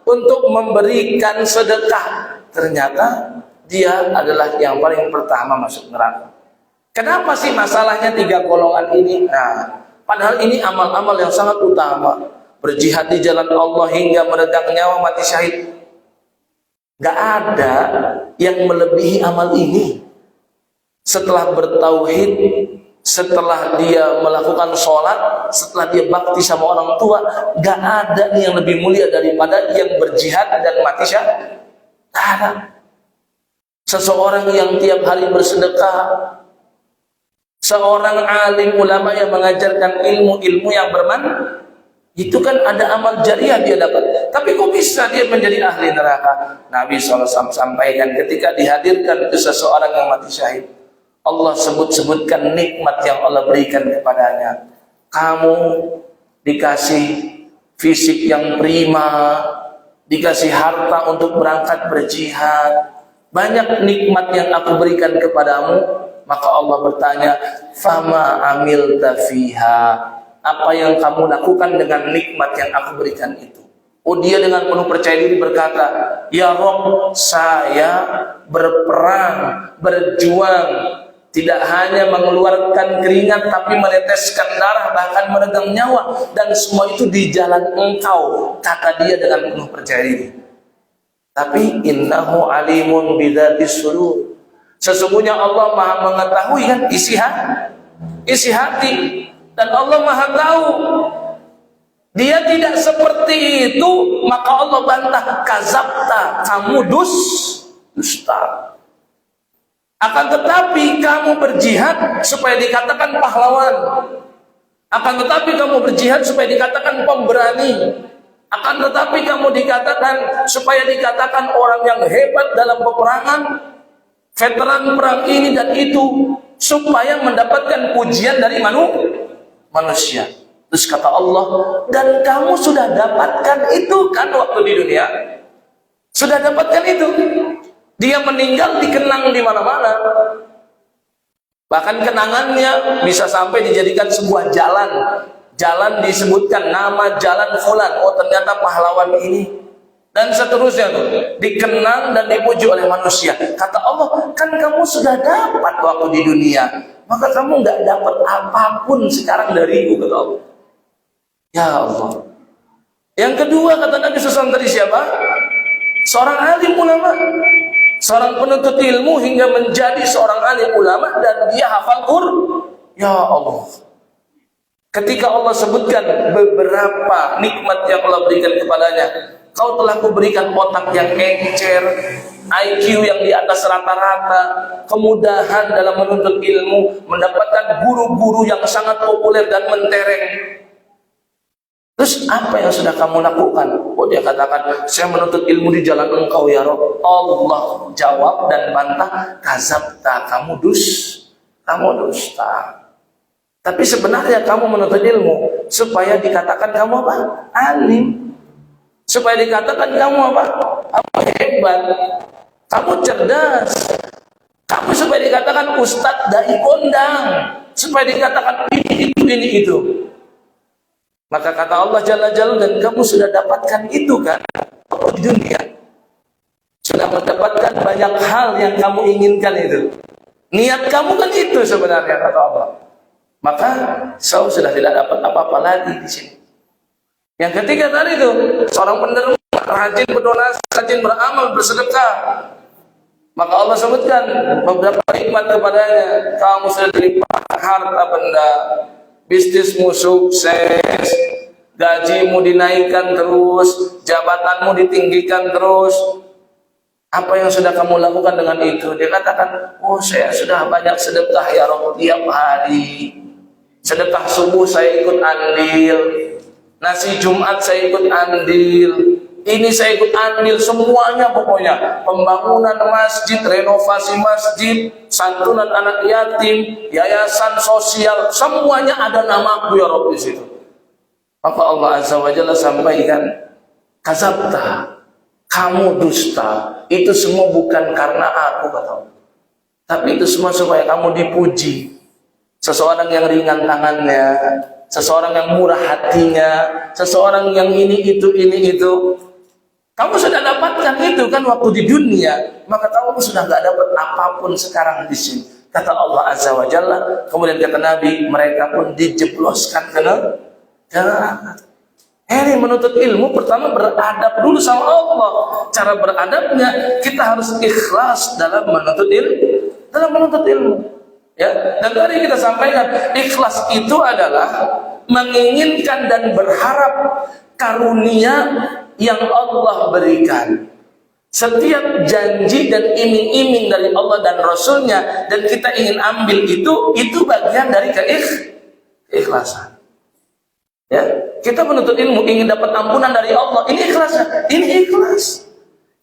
untuk memberikan sedekah, ternyata dia adalah yang paling pertama masuk neraka. Kenapa sih masalahnya tiga golongan ini? Nah, padahal ini amal-amal yang sangat utama. Berjihad di jalan Allah hingga meregang nyawa mati syahid. Gak ada yang melebihi amal ini. Setelah bertauhid, setelah dia melakukan sholat, setelah dia bakti sama orang tua, gak ada yang lebih mulia daripada yang berjihad dan mati syahid. Gak ada. Seseorang yang tiap hari bersedekah, seorang alim ulama yang mengajarkan ilmu-ilmu yang bermanfaat, itu kan ada amal jariah dia dapat. Tapi kok bisa dia menjadi ahli neraka? Nabi SAW sampaikan ketika dihadirkan ke seseorang yang mati syahid, Allah sebut-sebutkan nikmat yang Allah berikan kepadanya. Kamu dikasih fisik yang prima, dikasih harta untuk berangkat berjihad, banyak nikmat yang aku berikan kepadamu. Maka Allah bertanya, fama amilta fiha, apa yang kamu lakukan dengan nikmat yang aku berikan itu? Oh, dia dengan penuh percaya diri berkata, ya Rabb, saya berperang, berjuang, tidak hanya mengeluarkan keringat tapi meneteskan darah, bahkan meregang nyawa, dan semua itu di jalan Engkau, kata dia dengan penuh percaya diri. Tapi innahu alimun bidzatis sudur, sesungguhnya Allah Maha mengetahui kan isi hati, dan Allah Maha tahu. Dia tidak seperti itu, maka Allah bantah, kazabta, kamu dusta. Akan tetapi kamu berjihad supaya dikatakan pahlawan. Akan tetapi kamu berjihad supaya dikatakan pemberani. Akan tetapi kamu dikatakan supaya dikatakan orang yang hebat dalam peperangan, veteran perang ini dan itu, supaya mendapatkan pujian dari manusia. Terus kata Allah, dan kamu sudah dapatkan itu kan waktu di dunia? Sudah dapatkan itu. Dia meninggal dikenang di mana-mana. Bahkan kenangannya bisa sampai dijadikan sebuah jalan. Jalan disebutkan nama jalan fulan. Oh, ternyata pahlawan ini. Dan seterusnya tuh, dikenang dan dipuji oleh manusia. Kata Allah, kan kamu sudah dapat waktu di dunia, maka kamu nggak dapat apapun sekarang dariku, kata Allah. Ya Allah. Yang kedua kata Nabi SAW tadi siapa? Seorang alim ulama, seorang penuntut ilmu hingga menjadi seorang alim ulama dan dia hafal Quran. Ya Allah. Ketika Allah sebutkan beberapa nikmat yang Allah berikan kepadanya, kau telah kuberikan otak yang encer, IQ yang di atas rata-rata, kemudahan dalam menuntut ilmu, mendapatkan guru-guru yang sangat populer dan mentereng. Terus apa yang sudah kamu lakukan? Oh, dia katakan, saya menuntut ilmu di jalan Engkau ya Rabb. Allah jawab dan bantah, kazabta, kamu dusta. Tapi sebenarnya kamu menuntut ilmu supaya dikatakan kamu apa? Alim. Supaya dikatakan kamu apa? Kamu hebat. Kamu cerdas. Kamu supaya dikatakan ustadz dai kondang. Supaya dikatakan ini itu. Maka kata Allah Jalla Jalla, dan kamu sudah dapatkan itu kan di dunia. Sudah mendapatkan banyak hal yang kamu inginkan itu. Niat kamu kan itu sebenarnya, kata Allah. Maka kau sudah tidak dapat apa-apa lagi di sini. Yang ketiga tadi itu, seorang penderma, rajin berdonasi, rajin beramal, bersedekah. Maka Allah sebutkan beberapa nikmat kepadanya. Kamu sudah dilimpahkan harta benda, bisnismu sukses, gajimu dinaikkan terus, jabatanmu ditinggikan terus. Apa yang sudah kamu lakukan dengan itu? Dia katakan, oh saya sudah banyak sedekah ya Rabb tiap hari. Sedekah subuh saya ikut andil, nasi Jumat saya ikut andil, ini saya ikut andil, semuanya pokoknya. Pembangunan masjid, renovasi masjid, santunan anak yatim, yayasan sosial, semuanya ada namaku ya Rabb di situ. Maka Allah Azza wa Jalla sampaikan, kazabta, kamu dusta, itu semua bukan karena aku, kata Allah, tapi itu semua supaya kamu dipuji. Seseorang yang ringan tangannya, seseorang yang murah hatinya, seseorang yang ini itu. Kamu sudah dapatkan itu kan waktu di dunia, maka kamu sudah nggak dapat apapun sekarang di sini. Kata Allah Azza wa Jalla. Kemudian kata Nabi, mereka pun dijebloskan ke neraka. Ini menuntut ilmu pertama beradab dulu sama Allah. Cara beradabnya kita harus ikhlas dalam menuntut ilmu. Ya, dan tadi kita sampaikan ikhlas itu adalah menginginkan dan berharap karunia yang Allah berikan. Setiap janji dan iming-iming dari Allah dan Rasulnya dan kita ingin ambil itu bagian dari keikhlasan. Ya, kita menuntut ilmu ingin dapat ampunan dari Allah, ini ikhlasnya, ini ikhlas.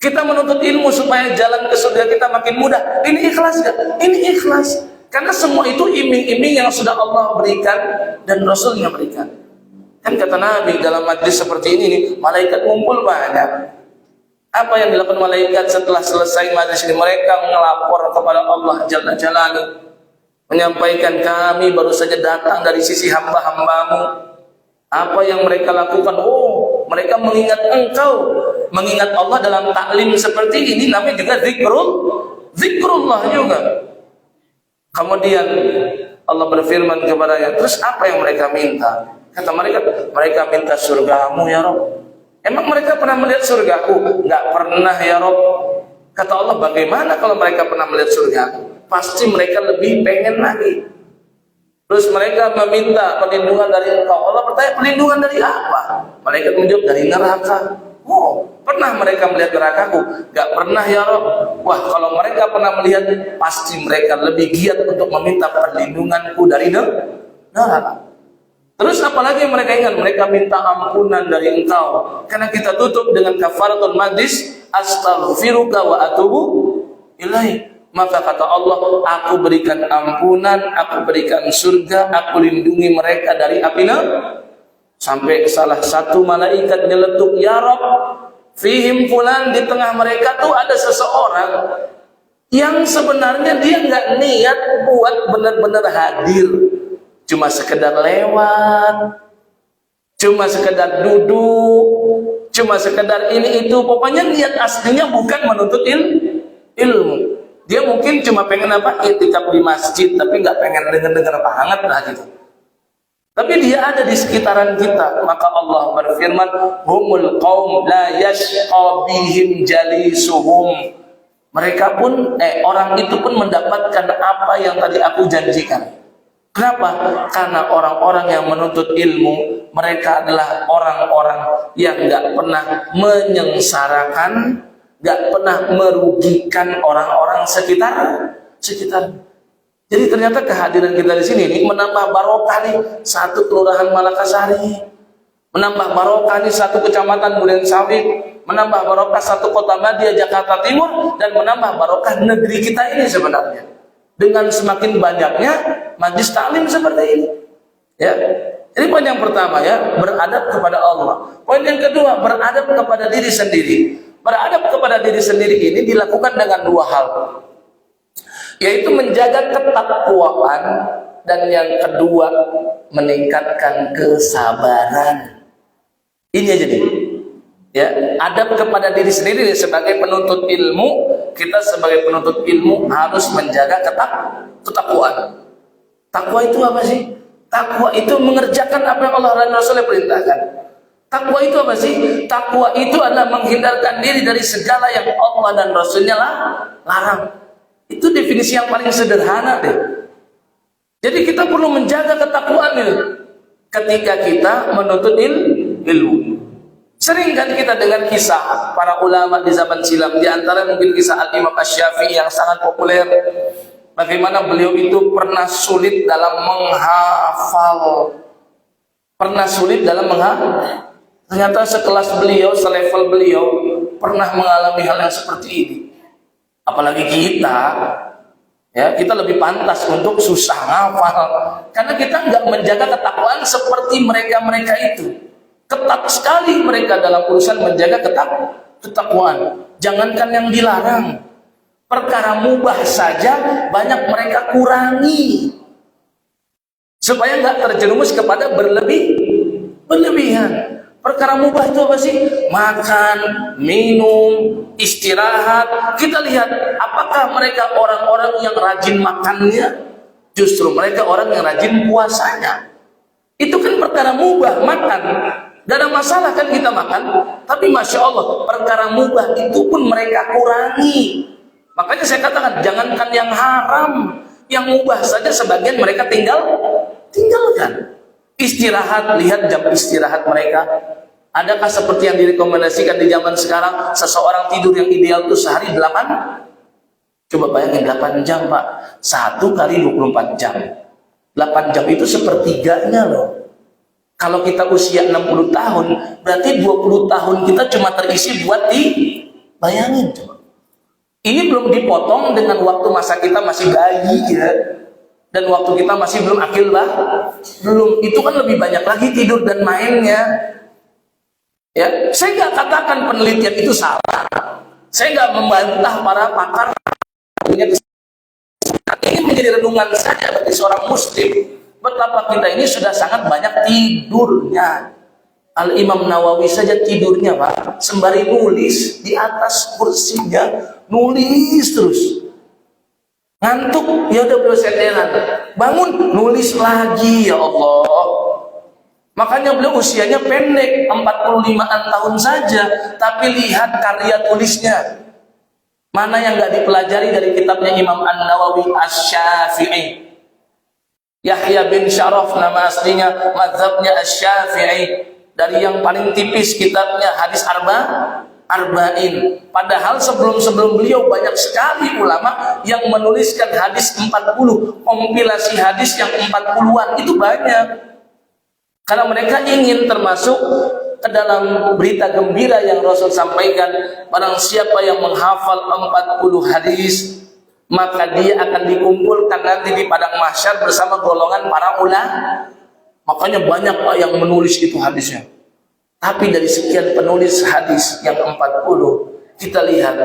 Kita menuntut ilmu supaya jalan ke surga kita makin mudah, ini ikhlas gak? Ini ikhlas. Karena semua itu iming-iming yang sudah Allah berikan dan Rasulnya berikan. Kan kata Nabi, dalam majlis seperti ini nih, malaikat ngumpul banyak. Apa yang dilakukan malaikat setelah selesai majlis ini? Mereka melapor kepada Allah Jalla Jalaluhu, menyampaikan, kami baru saja datang dari sisi hamba-hambamu. Apa yang mereka lakukan? Oh, mereka mengingat engkau, mengingat Allah dalam taklim seperti ini, namanya juga zikrullah juga. Kemudian Allah berfirman kepadanya, terus apa yang mereka minta? Kata mereka minta surgamu ya Rabb. Emang mereka pernah melihat surgaku? Enggak pernah ya Rabb. Kata Allah, bagaimana kalau mereka pernah melihat surgaku? Pasti mereka lebih pengen lagi. Terus mereka meminta perlindungan dari engkau. Allah bertanya, perlindungan dari apa? Mereka menjawab, dari neraka. Oh, pernah mereka melihat nerakaku? Gak pernah ya Rabb. Wah, kalau mereka pernah melihat, pasti mereka lebih giat untuk meminta perlindunganku dari neraka. Terus apalagi yang mereka ingat? Mereka minta ampunan dari engkau. Karena kita tutup dengan kafaratul majlis, astaghfiruka wa atubu ilaih. Maka kata Allah, aku berikan ampunan, aku berikan surga, aku lindungi mereka dari api neraka. Sampai salah satu malaikat nyeletuk, ya Rabb, fihim fulan, di tengah mereka tuh ada seseorang yang sebenarnya dia nggak niat buat benar-benar hadir, cuma sekedar lewat, cuma sekedar duduk, cuma sekedar ini itu, pokoknya niat aslinya bukan menuntut ilmu. Dia mungkin cuma pengen apa, iktikaf di masjid, tapi nggak pengen dengar banget lah gitu. Tapi dia ada di sekitaran kita. Maka Allah berfirman, humul qaum la yashqa bihim jalisuhum. Mereka pun orang itu pun mendapatkan apa yang tadi aku janjikan. Kenapa? Karena orang-orang yang menuntut ilmu, mereka adalah orang-orang yang enggak pernah menyengsarakan, enggak pernah merugikan orang-orang sekitar. Jadi ternyata kehadiran kita di sini nih menambah barokah nih satu kelurahan Malakasari, menambah barokah nih satu kecamatan Buren Sawit, menambah barokah satu kota Madia Jakarta Timur, dan menambah barokah negeri kita ini sebenarnya dengan semakin banyaknya majlis taklim seperti ini. Ya, ini poin yang pertama ya, beradab kepada Allah. Poin yang kedua, beradab kepada diri sendiri. Beradab kepada diri sendiri ini dilakukan dengan dua hal, yaitu menjaga ketakwaan, dan yang kedua meningkatkan kesabaran. Ini aja nih. Ya, adab kepada diri sendiri sebagai penuntut ilmu. Kita sebagai penuntut ilmu harus menjaga ketakwaan. Takwa itu apa sih? Takwa itu mengerjakan apa yang Allah dan Rasulnya perintahkan. Takwa itu apa sih? Takwa itu adalah menghindarkan diri dari segala yang Allah dan Rasulnya larang. Itu definisi yang paling sederhana deh. Jadi kita perlu menjaga ketakwaan itu ketika kita menuntut ilmu. Sering kan kita dengar kisah para ulama di zaman silam, di antara mungkin kisah Al-Imam Asy-Syafi'i yang sangat populer. Bagaimana beliau itu pernah sulit dalam menghafal. Ternyata sekelas beliau, selevel beliau pernah mengalami hal yang seperti ini. Apalagi kita, ya, kita lebih pantas untuk susah ngafal karena kita nggak menjaga ketakwaan seperti mereka itu. Ketat sekali mereka dalam urusan menjaga ketakwaan. Jangankan yang dilarang, perkara mubah saja banyak mereka kurangi supaya nggak terjerumus kepada berlebihan. Perkara mubah itu apa sih? Makan, minum, istirahat. Kita lihat apakah mereka orang-orang yang rajin makannya, justru mereka orang yang rajin puasanya. Itu kan perkara mubah, makan. Gak ada masalah kan kita makan, tapi Masya Allah perkara mubah itu pun mereka kurangi. Makanya saya katakan jangankan yang haram, yang mubah saja sebagian mereka tinggalkan. Istirahat, lihat jam istirahat mereka. Adakah seperti yang direkomendasikan di zaman sekarang, seseorang tidur yang ideal itu sehari 8? Coba bayangin 8 jam Pak, 1 kali 24 jam. 8 jam itu sepertiganya loh. Kalau kita usia 60 tahun, berarti 20 tahun kita cuma terisi buat bayangin coba. Ini belum dipotong dengan waktu masa kita masih bayi ya. Dan waktu kita masih belum akil belum, itu kan lebih banyak lagi tidur dan mainnya. Ya, saya nggak katakan penelitian itu salah. Saya nggak membantah para pakar punya kesempatan. Ini menjadi renungan saja bagi seorang muslim. Betapa kita ini sudah sangat banyak tidurnya. Al-Imam Nawawi saja tidurnya Pak, sembari nulis di atas kursinya, nulis terus. Ngantuk, ya udah beliau senderan. Bangun, nulis lagi, ya Allah. Makanya beliau usianya pendek, 45-an tahun saja, tapi lihat karya tulisnya. Mana yang nggak dipelajari dari kitabnya Imam An-Nawawi Asy-Syafi'i. Yahya bin Syaraf nama aslinya, mazhabnya Asy-Syafi'i. Dari yang paling tipis kitabnya hadis Arba'in. Padahal sebelum beliau banyak sekali ulama yang menuliskan hadis 40, kompilasi hadis yang 40-an itu banyak. Karena mereka ingin termasuk ke dalam berita gembira yang Rasul sampaikan, barang siapa yang menghafal 40 hadis, maka dia akan dikumpulkan nanti di padang mahsyar bersama golongan para ulama. Makanya banyak Pak yang menulis itu hadisnya. Tapi dari sekian penulis hadis yang 40, kita lihat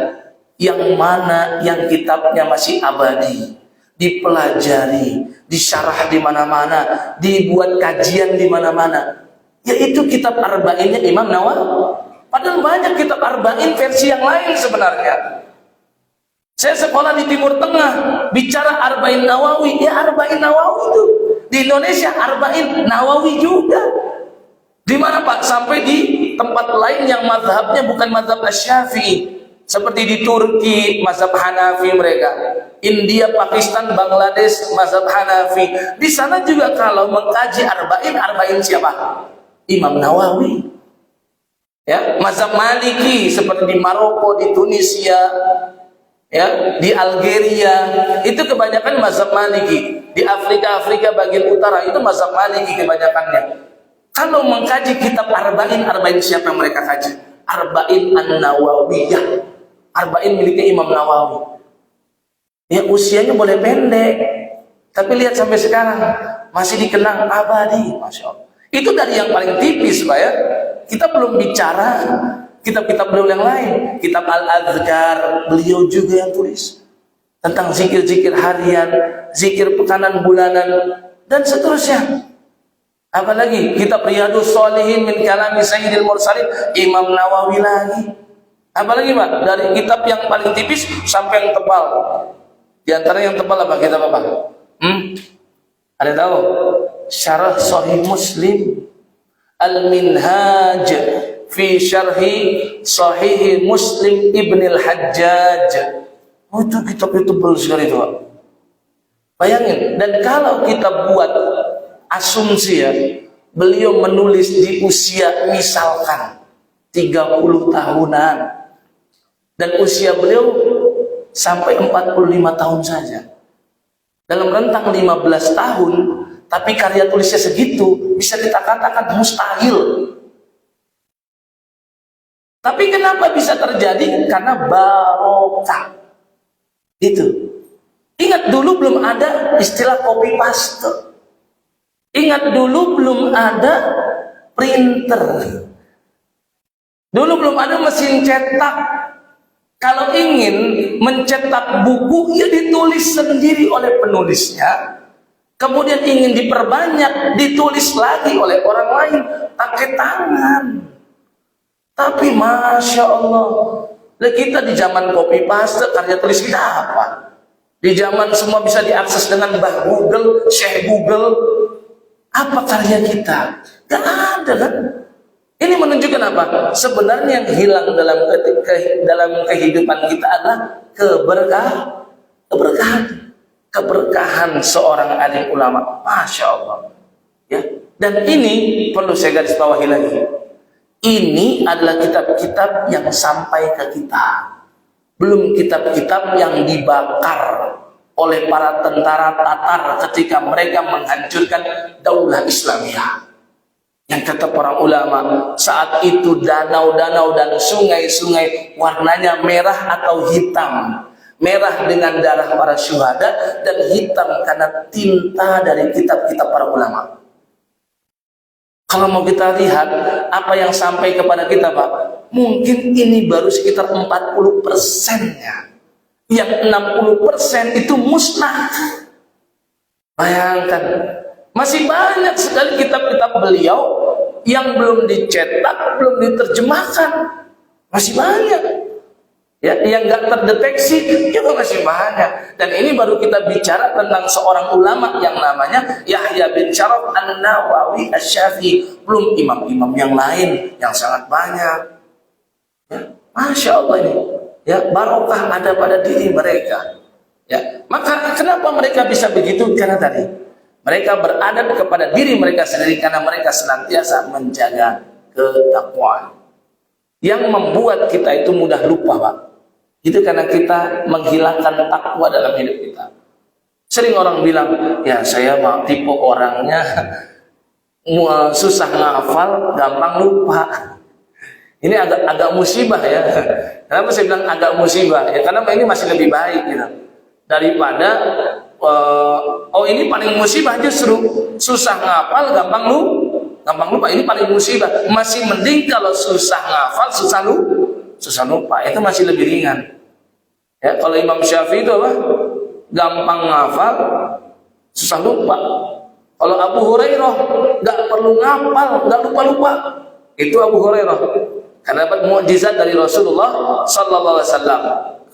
yang mana yang kitabnya masih abadi, dipelajari, disyarah di mana-mana, dibuat kajian di mana-mana. Yaitu kitab Arba'innya Imam Nawawi. Padahal banyak kitab Arba'in versi yang lain sebenarnya. Saya sekolah di Timur Tengah, bicara Arba'in Nawawi, ya Arba'in Nawawi itu. Di Indonesia Arba'in Nawawi juga. Di mana Pak? Sampai di tempat lain yang mazhabnya bukan mazhab Asy-Syafi'i. Seperti di Turki, mazhab Hanafi mereka. India, Pakistan, Bangladesh, mazhab Hanafi. Di sana juga kalau mengkaji Arba'in siapa? Imam Nawawi. Ya, mazhab Maliki seperti di Maroko, di Tunisia, ya, di Algeria, itu kebanyakan mazhab Maliki. Di Afrika bagian utara itu mazhab Maliki kebanyakannya. Kalau mengkaji kitab Arba'in siapa yang mereka kaji? Arba'in An-Nawawiyah. Arba'in miliknya Imam Nawawi. Ya usianya boleh pendek, tapi lihat sampai sekarang masih dikenang abadi, Masya Allah. Itu dari yang paling tipis Pak ya. Kita belum bicara kitab-kitab beliau yang lain. Kitab Al-Adhkar beliau juga yang tulis tentang zikir-zikir harian, zikir pekanan bulanan, dan seterusnya. Apalagi kitab Riyadhus Shalihin min kalami Sayyidil Mursalin Imam Nawawi lagi. Apalagi Pak, dari kitab yang paling tipis sampai yang tebal. Di antara yang tebal apa kitab apa? Ada tahu? Syarah Sahih Muslim, Al-Minhaj fi Syarhi Sahih Muslim Ibn Al-Hajjaj. Oh, itu kitab itu tebal sekali itu, Pak. Bayangin, dan kalau kita buat asumsi ya, beliau menulis di usia misalkan 30 tahunan, dan usia beliau sampai 45 tahun saja. Dalam rentang 15 tahun, tapi karya tulisnya segitu, bisa kita katakan mustahil. Tapi kenapa bisa terjadi? Karena barokah. Itu. Ingat dulu belum ada istilah copy paste. Ingat dulu belum ada printer. Dulu belum ada mesin cetak. Kalau ingin mencetak buku, ya ditulis sendiri oleh penulisnya. Kemudian ingin diperbanyak, ditulis lagi oleh orang lain pakai tangan. Tapi Masya Allah, kita di zaman copy paste, karya tulis kita apa? Di zaman semua bisa diakses dengan Mbah Google, Syekh Google. Apa karya kita? Gak ada kan? Ini menunjukkan apa? Sebenarnya yang hilang dalam kehidupan kita adalah keberkahan seorang alim ulama. Masya Allah. Ya. Dan ini perlu saya garis bawahi lagi. Ini adalah kitab-kitab yang sampai ke kita. Belum kitab-kitab yang dibakar oleh para tentara Tatar ketika mereka menghancurkan Daulah Islamiyah. Yang kata para ulama, saat itu danau-danau dan sungai-sungai warnanya merah atau hitam. Merah dengan darah para syuhada, dan hitam karena tinta dari kitab-kitab para ulama. Kalau mau kita lihat apa yang sampai kepada kita, Pak, mungkin ini baru sekitar 40%-nya. Yang 60% itu musnah. Bayangkan, masih banyak sekali kitab-kitab beliau yang belum dicetak, belum diterjemahkan. Masih banyak. Ya, yang nggak terdeteksi juga masih banyak. Dan ini baru kita bicara tentang seorang ulama yang namanya Yahya bin Syaraf An-Nawawi Asy-Syafi'i. Belum imam-imam yang lain yang sangat banyak. Ya, Masya Allah ini. Ya, barokah ada pada diri mereka. Ya, maka kenapa mereka bisa begitu? Karena tadi mereka beradat kepada diri mereka sendiri, karena mereka senantiasa menjaga ketakwaan. Yang membuat kita itu mudah lupa, Pak, itu karena kita menghilangkan takwa dalam hidup kita. Sering orang bilang, ya saya mah tipe orangnya susah ngafal, gampang lupa. Ini agak musibah ya. Kenapa saya bilang agak musibah? Ya karena ini masih lebih baik gitu. Daripada ini paling musibah justru susah ngafal, gampang lupa. Ini paling musibah. Masih mending kalau susah ngafal, susah lupa. Itu masih lebih ringan. Ya, kalau Imam Syafi'i itu apa? Gampang ngafal, susah lupa. Kalau Abu Hurairah nggak perlu ngafal, nggak lupa. Itu Abu Hurairah. Karena dapat mukjizat dari Rasulullah Sallallahu Alaihi Wasallam.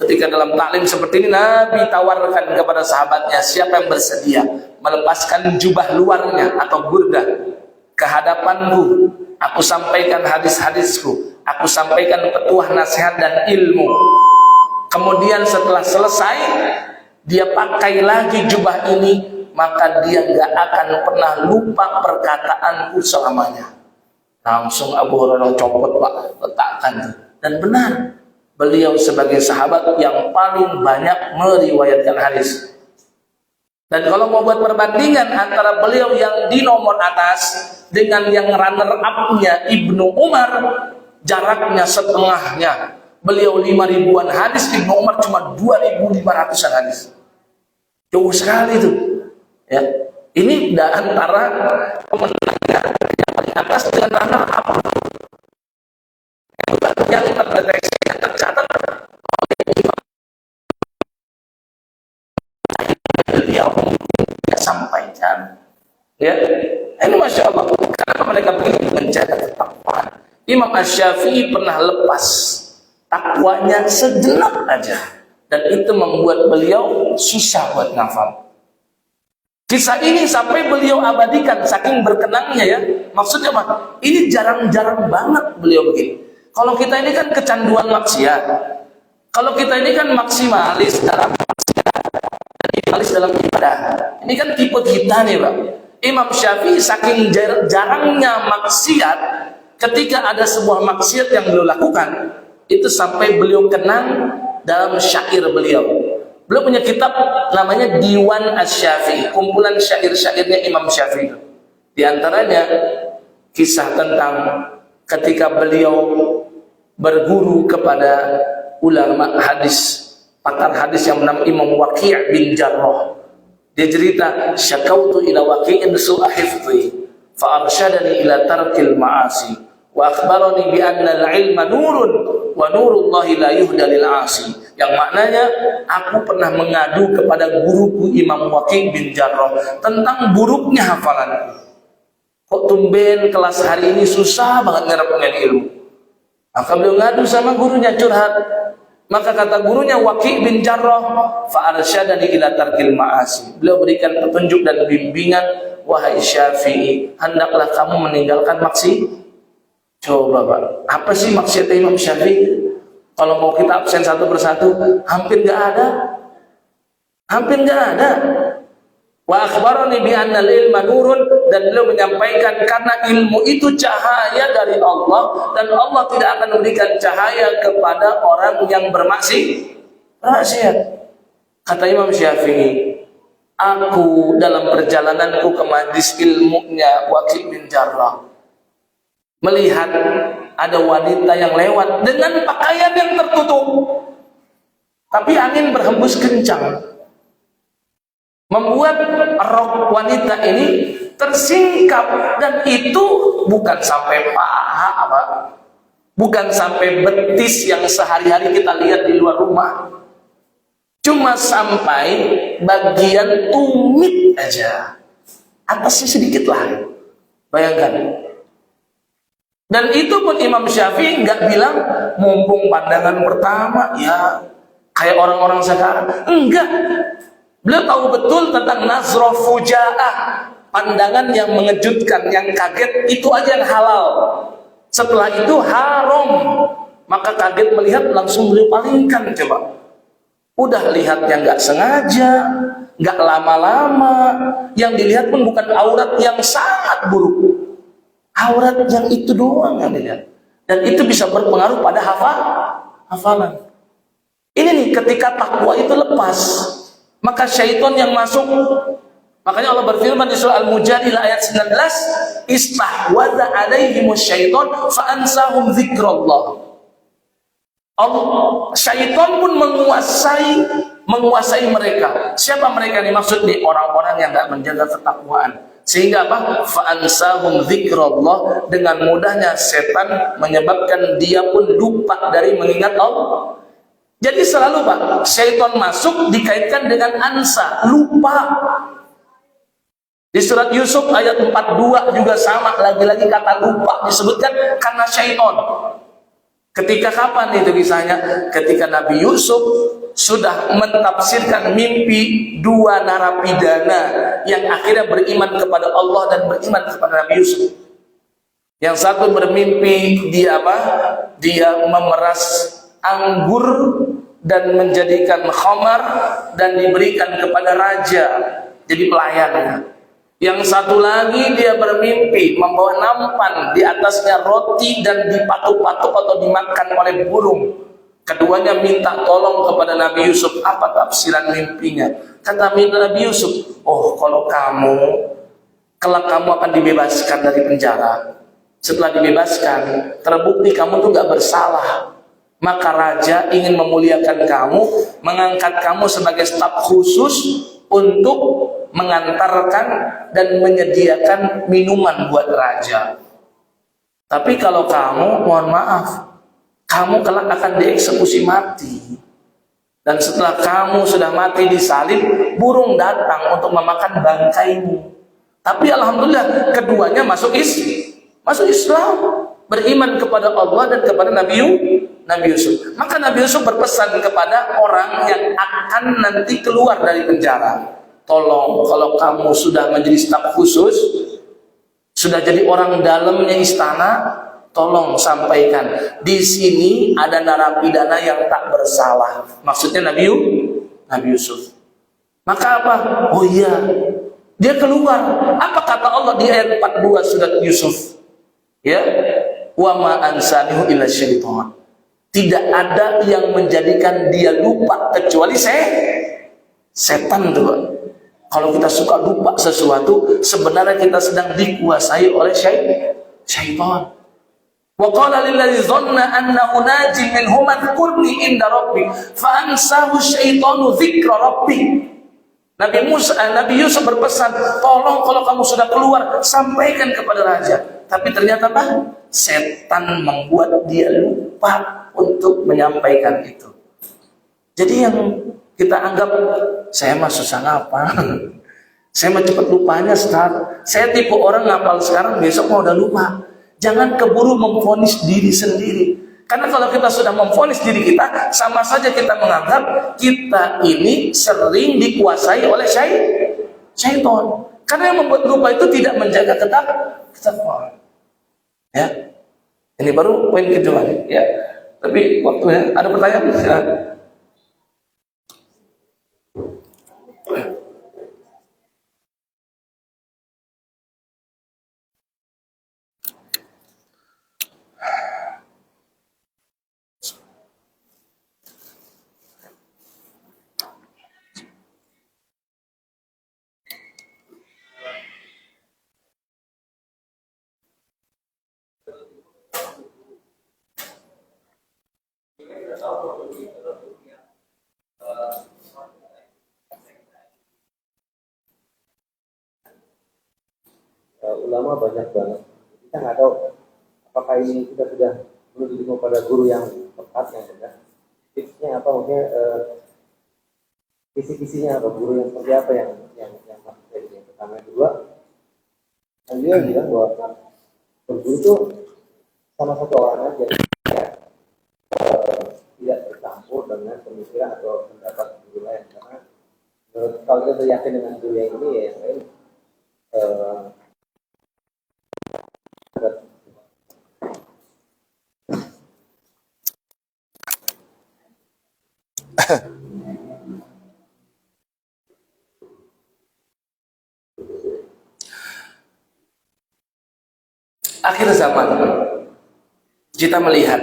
Ketika dalam taklim seperti ini, Nabi tawarkan kepada sahabatnya, siapa yang bersedia melepaskan jubah luarnya atau burdah ke hadapanku, aku sampaikan hadis-hadisku, aku sampaikan petuah nasihat dan ilmu. Kemudian setelah selesai, dia pakai lagi jubah ini, maka dia gak akan pernah lupa perkataanku selamanya. Langsung Abu Hurairah copot, Pak, letakkan. Dan benar, beliau sebagai sahabat yang paling banyak meriwayatkan hadis. Dan kalau mau buat perbandingan antara beliau yang di nomor atas dengan yang runner up-nya Ibnu Umar, jaraknya setengahnya. Beliau 5.000-an hadis, Ibnu Umar cuma 2.500-an hadis. Jauh sekali itu. Ya. Ini antara pemenangnya yang paling atas dengan runner up. Yang terdeteksi, yang tercatat oleh Imam. Beliau sampaikan. Ya, ini Masya Allah. Kenapa mereka begitu menjaga ketakwaan? Imam Asy-Syafi'i pernah lepas takwanya sejenak aja, dan itu membuat beliau susah buat ngafal. Kisah ini sampai beliau abadikan saking berkenangnya ya. Maksudnya apa? Ini jarang-jarang banget beliau begini. Kalau kita ini kan kecanduan maksiat. Kalau kita ini kan maksimalis dalam maksiat dan minimalis dalam ibadah. Ini kan tipe kita nih, Pak. Imam Syafi'i saking jarangnya maksiat, ketika ada sebuah maksiat yang beliau lakukan, itu sampai beliau kenang dalam syair beliau. Beliau punya kitab namanya Diwan Asy-Syafi'i, kumpulan syair-syairnya Imam Syafi'i. Di antaranya kisah tentang ketika beliau berguru kepada ulama hadis, pakar hadis yang bernama Imam Waqi' bin Jarrah. Dia cerita, "Syakautu ila Waqi'in su'a hifdhi, fa arsyadani ila tarkil ma'asi, wa akhbarani bi anna al-'ilma nurun wa nurullahi la yuhda lil 'asi." Yang maknanya, aku pernah mengadu kepada guruku Imam Waqi' bin Jarrah tentang buruknya hafalanku. Kok tumben kelas hari ini susah banget nyerapnya ilmu. Maka beliau ngadu sama gurunya, curhat. Maka kata gurunya Waqi' bin Jarrah, fa arsyadani ila tarkil ma'asi. Beliau berikan petunjuk dan bimbingan, wahai Syafi'i, hendaklah kamu meninggalkan maksiat. Coba Pak, apa sih maksiat Imam Syafi'i? Kalau mau kita absen satu persatu, hampir nggak ada. Hampir nggak ada. Wa akhbarani bi anna al-ilma nurun, dan beliau menyampaikan karena ilmu itu cahaya dari Allah dan Allah tidak akan memberikan cahaya kepada orang yang bermaksiat. Kata Imam Syafi'i, aku dalam perjalananku ke majlis ilmunya Waqi' bin Jarrah melihat ada wanita yang lewat dengan pakaian yang tertutup, tapi angin berhembus kencang, membuat rok wanita ini tersingkap, dan itu bukan sampai paha, apa? Bukan sampai betis yang sehari-hari kita lihat di luar rumah, cuma sampai bagian tumit aja, atasnya sedikit lah, bayangkan. Dan itu pun Imam Syafi'i nggak bilang mumpung pandangan pertama ya kayak orang-orang sekarang. Enggak. Beliau tahu betul tentang nazrah fujaah, pandangan yang mengejutkan, yang kaget, itu aja yang halal. Setelah itu haram. Maka kaget melihat langsung beliau palingkan, coba. Udah lihat yang nggak sengaja, nggak lama-lama, yang dilihat pun bukan aurat yang sangat buruk. Aurat yang itu doang yang dilihat, dan itu bisa berpengaruh pada hafalan. Ini nih, ketika takwa itu lepas, maka syaitan yang masuk. Makanya Allah berfirman di surah Al-Mujadilah ayat 19, "Istahwadza 'alaihimus syaiton fa ansahum dzikrallah." Syaitan pun menguasai mereka. Siapa mereka ini? Maksud nih orang-orang yang tidak menjaga ketakwaan. Sehingga apa? Fa'ansahum dzikrallah, dengan mudahnya setan menyebabkan dia pun lupa dari mengingat Allah. Jadi selalu Pak, setan masuk dikaitkan dengan ansa, lupa. Di surat Yusuf ayat 42 juga sama, lagi-lagi kata lupa disebutkan karena syaitan. Ketika kapan itu kisahnya? Ketika Nabi Yusuf sudah mentafsirkan mimpi dua narapidana yang akhirnya beriman kepada Allah dan beriman kepada Nabi Yusuf. Yang satu bermimpi dia apa? Dia memeras anggur dan menjadikan khamar dan diberikan kepada raja jadi pelayannya. Yang satu lagi dia bermimpi membawa nampan, di atasnya roti dan dipatuk-patuk atau dimakan oleh burung. Keduanya minta tolong kepada Nabi Yusuf, apa tafsiran mimpinya? Kata Nabi Yusuf, oh kalau kamu, kelak kamu akan dibebaskan dari penjara. Setelah dibebaskan, terbukti kamu tuh gak bersalah. Maka raja ingin memuliakan kamu, mengangkat kamu sebagai staf khusus untuk mengantarkan dan menyediakan minuman buat raja. Tapi kalau kamu, mohon maaf, kamu kelak akan dieksekusi mati. Dan setelah kamu sudah mati disalib, burung datang untuk memakan bangkaimu. Tapi alhamdulillah keduanya masuk Islam, beriman kepada Allah dan kepada Nabi Yusuf. Maka Nabi Yusuf berpesan kepada orang yang akan nanti keluar dari penjara, tolong kalau kamu sudah menjadi staf khusus, sudah jadi orang dalamnya istana, tolong sampaikan di sini ada narapidana yang tak bersalah. Maksudnya Nabi Yusuf. Maka apa? Oh iya, dia keluar. Apa kata Allah di ayat 42 surat Yusuf? Ya, wa ma ansanihu illa syaitan. Tidak ada yang menjadikan dia lupa kecuali setan tuh. Kalau kita suka lupa sesuatu, sebenarnya kita sedang dikuasai oleh syaitan. Wa qala lillazi dhanna annahu najin minhum adhkurni inda rabbi fa ansahu syaitanu dzikra rabbi. Nabi Yusuf berpesan, tolong kalau kamu sudah keluar sampaikan kepada raja. Tapi ternyata apa? Setan membuat dia lupa untuk menyampaikan itu. Jadi yang kita anggap, saya mah susah ngapal, saya mah cepat lupanya Ustaz. Saya tipe orang ngapal sekarang, besok mau udah lupa. Jangan keburu memvonis diri sendiri. Karena kalau kita sudah memvonis diri kita, sama saja kita menganggap kita ini sering dikuasai oleh syaitan. Karena yang membuat lupa itu tidak menjaga ketakwaan. Ya, ini baru poin kedua. Ya, tapi waktunya ada pertanyaan? Silakan. Ulama banyak banget. Kita nggak tahu apakah ini kita sudah menuju pada guru yang tepat, yang benar. Tipsnya apa? Maksudnya kisi-kisinya apa? Guru yang seperti apa yang maksudnya ini? Yang pertama, yang kedua, kan dia bilang bahwa berguru itu sama satu orang aja, tidak bercampur dengan pemikiran atau pendapat guru lain. Karena kalau kita yakin dengan guru yang ini, ya yang lain akhir zaman kita melihat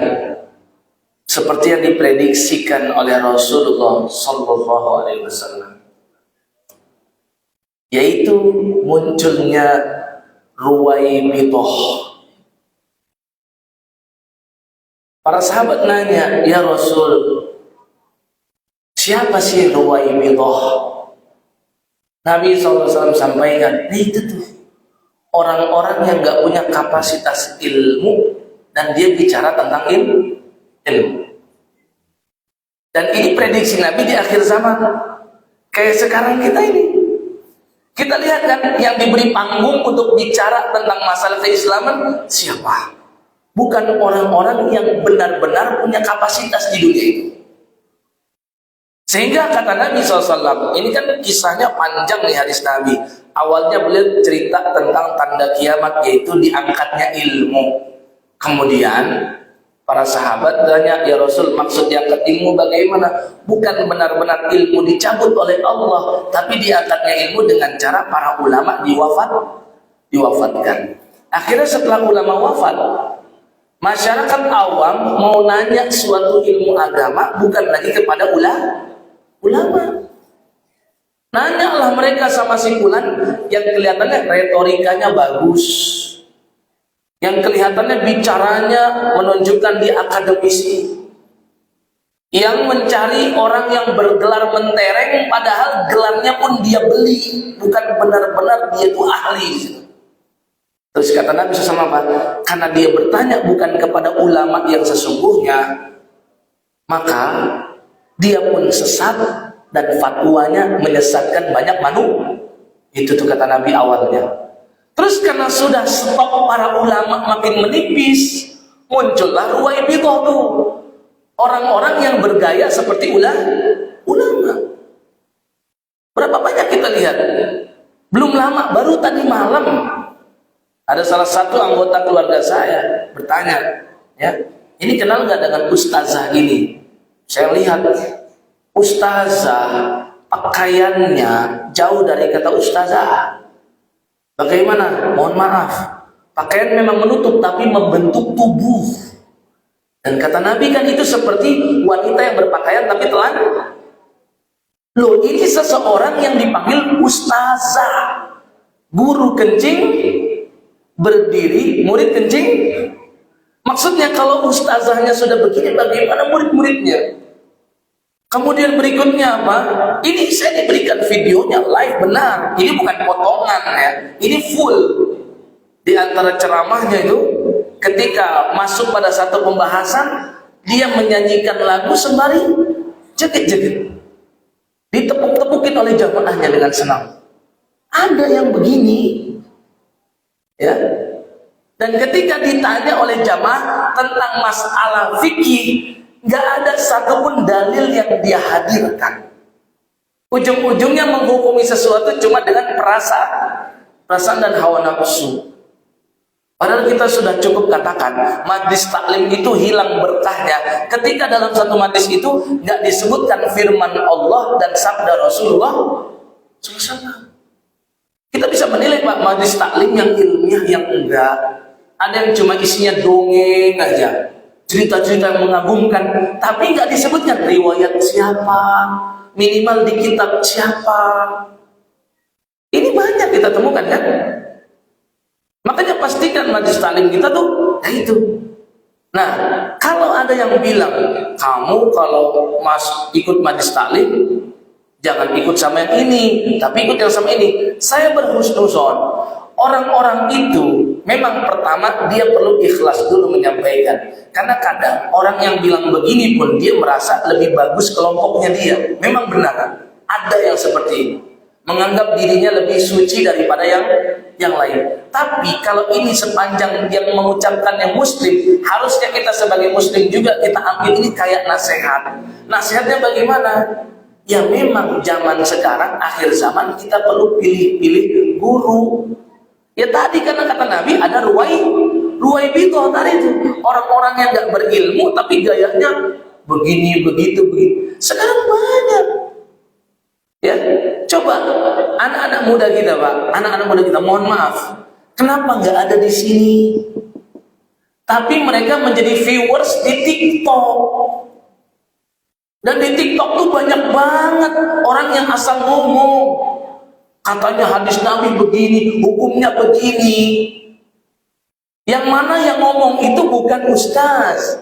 seperti yang diprediksikan oleh Rasulullah Sallallahu Alaihi Wasallam, yaitu munculnya Ruwaibithah. Para sahabat nanya, ya Rasul, siapa sih Ruwaibithah? Nabi SAW sampaikan, itu tuh orang-orang yang gak punya kapasitas ilmu dan dia bicara tentang ilmu. Dan ini prediksi Nabi di akhir zaman. Kayak sekarang kita ini. Kita lihat kan yang diberi panggung untuk bicara tentang masalah keislaman siapa? Bukan orang-orang yang benar-benar punya kapasitas di dunia itu. Sehingga kata Nabi SAW, ini kan kisahnya panjang nih hadis Nabi. Awalnya beliau cerita tentang tanda kiamat, yaitu diangkatnya ilmu. Kemudian para sahabat tanya, ya Rasul, maksud diangkat ilmu bagaimana? Bukan benar-benar ilmu dicabut oleh Allah, tapi diangkatnya ilmu dengan cara para ulama diwafatkan. Akhirnya setelah ulama wafat, masyarakat awam mau nanya suatu ilmu agama bukan lagi kepada ulama. Nanyalah mereka sama si fulan yang kelihatannya retorikanya bagus, yang kelihatannya bicaranya menunjukkan dia akademisi, yang mencari orang yang bergelar mentereng padahal gelarnya pun dia beli, bukan benar-benar dia itu ahli. Terus kata Nabi SAW apa? Karena dia bertanya bukan kepada ulama yang sesungguhnya, maka dia pun sesat dan fatwanya menyesatkan banyak manusia. Itu tuh kata Nabi awalnya. Terus karena sudah stok para ulama makin menipis, muncullah Ruwaibithah tuh. Orang-orang yang bergaya seperti ulama. Berapa banyak kita coba lihat. Belum lama, baru tadi malam ada salah satu anggota keluarga saya bertanya, ya, ini kenal nggak dengan ustazah ini? Saya lihat ustazah pakaiannya jauh dari kata ustazah. Bagaimana? Mohon maaf, pakaian memang menutup tapi membentuk tubuh. Dan kata Nabi kan itu seperti wanita yang berpakaian tapi telanjang. Loh, ini seseorang yang dipanggil ustazah, guru kencing, berdiri, murid kencing. Maksudnya kalau ustazahnya sudah begini, bagaimana murid-muridnya? Kemudian berikutnya apa? Ini saya diberikan videonya live benar. Ini bukan potongan ya. Ini full. Di antara ceramahnya itu, ketika masuk pada satu pembahasan, dia menyanyikan lagu sembari jeget-jeget. Ditepuk-tepukin oleh jamaahnya dengan senang. Ada yang begini. Ya. Dan ketika ditanya oleh jamaah tentang masalah fikih, nggak ada satupun dalil yang dia hadirkan. Ujung-ujungnya menghukumi sesuatu cuma dengan perasaan dan hawa nafsu. Padahal kita sudah cukup katakan majlis taklim itu hilang berkahnya ketika dalam satu majlis itu nggak disebutkan firman Allah dan sabda Rasulullah SAW. Kita bisa menilai Pak majlis taklim yang ilmiah yang enggak, ada yang cuma isinya dongeng aja, cerita-cerita yang mengagumkan, tapi nggak disebutkan riwayat siapa, minimal di kitab siapa. Ini banyak kita temukan kan? Makanya pastikan majlis taklim kita tuh ya itu. Nah, kalau ada yang bilang kamu kalau ikut majlis taklim jangan ikut sama yang ini, tapi ikut yang sama ini. Saya berhusnuzon. Orang-orang itu memang pertama dia perlu ikhlas dulu menyampaikan. Karena kadang orang yang bilang begini pun dia merasa lebih bagus kelompoknya dia. Memang benar. Ada yang seperti ini. Menganggap dirinya lebih suci daripada yang lain. Tapi kalau ini sepanjang yang mengucapkan yang muslim, harusnya kita sebagai muslim juga kita ambil ini kayak nasihat. Nasihatnya bagaimana? Ya memang zaman sekarang, akhir zaman kita perlu pilih-pilih guru. Ya tadi karena kata Nabi ada ruwai bitoh tadi itu. Orang-orang yang gak berilmu tapi gayanya begini, begitu. Sekarang banyak. Ya, coba anak-anak muda kita Pak, anak-anak muda kita, mohon maaf, kenapa nggak ada di sini? Tapi mereka menjadi viewers di TikTok. Dan di TikTok tuh banyak banget orang yang asal ngomong. Katanya hadis Nabi begini, hukumnya begini. Yang mana yang ngomong itu bukan ustaz.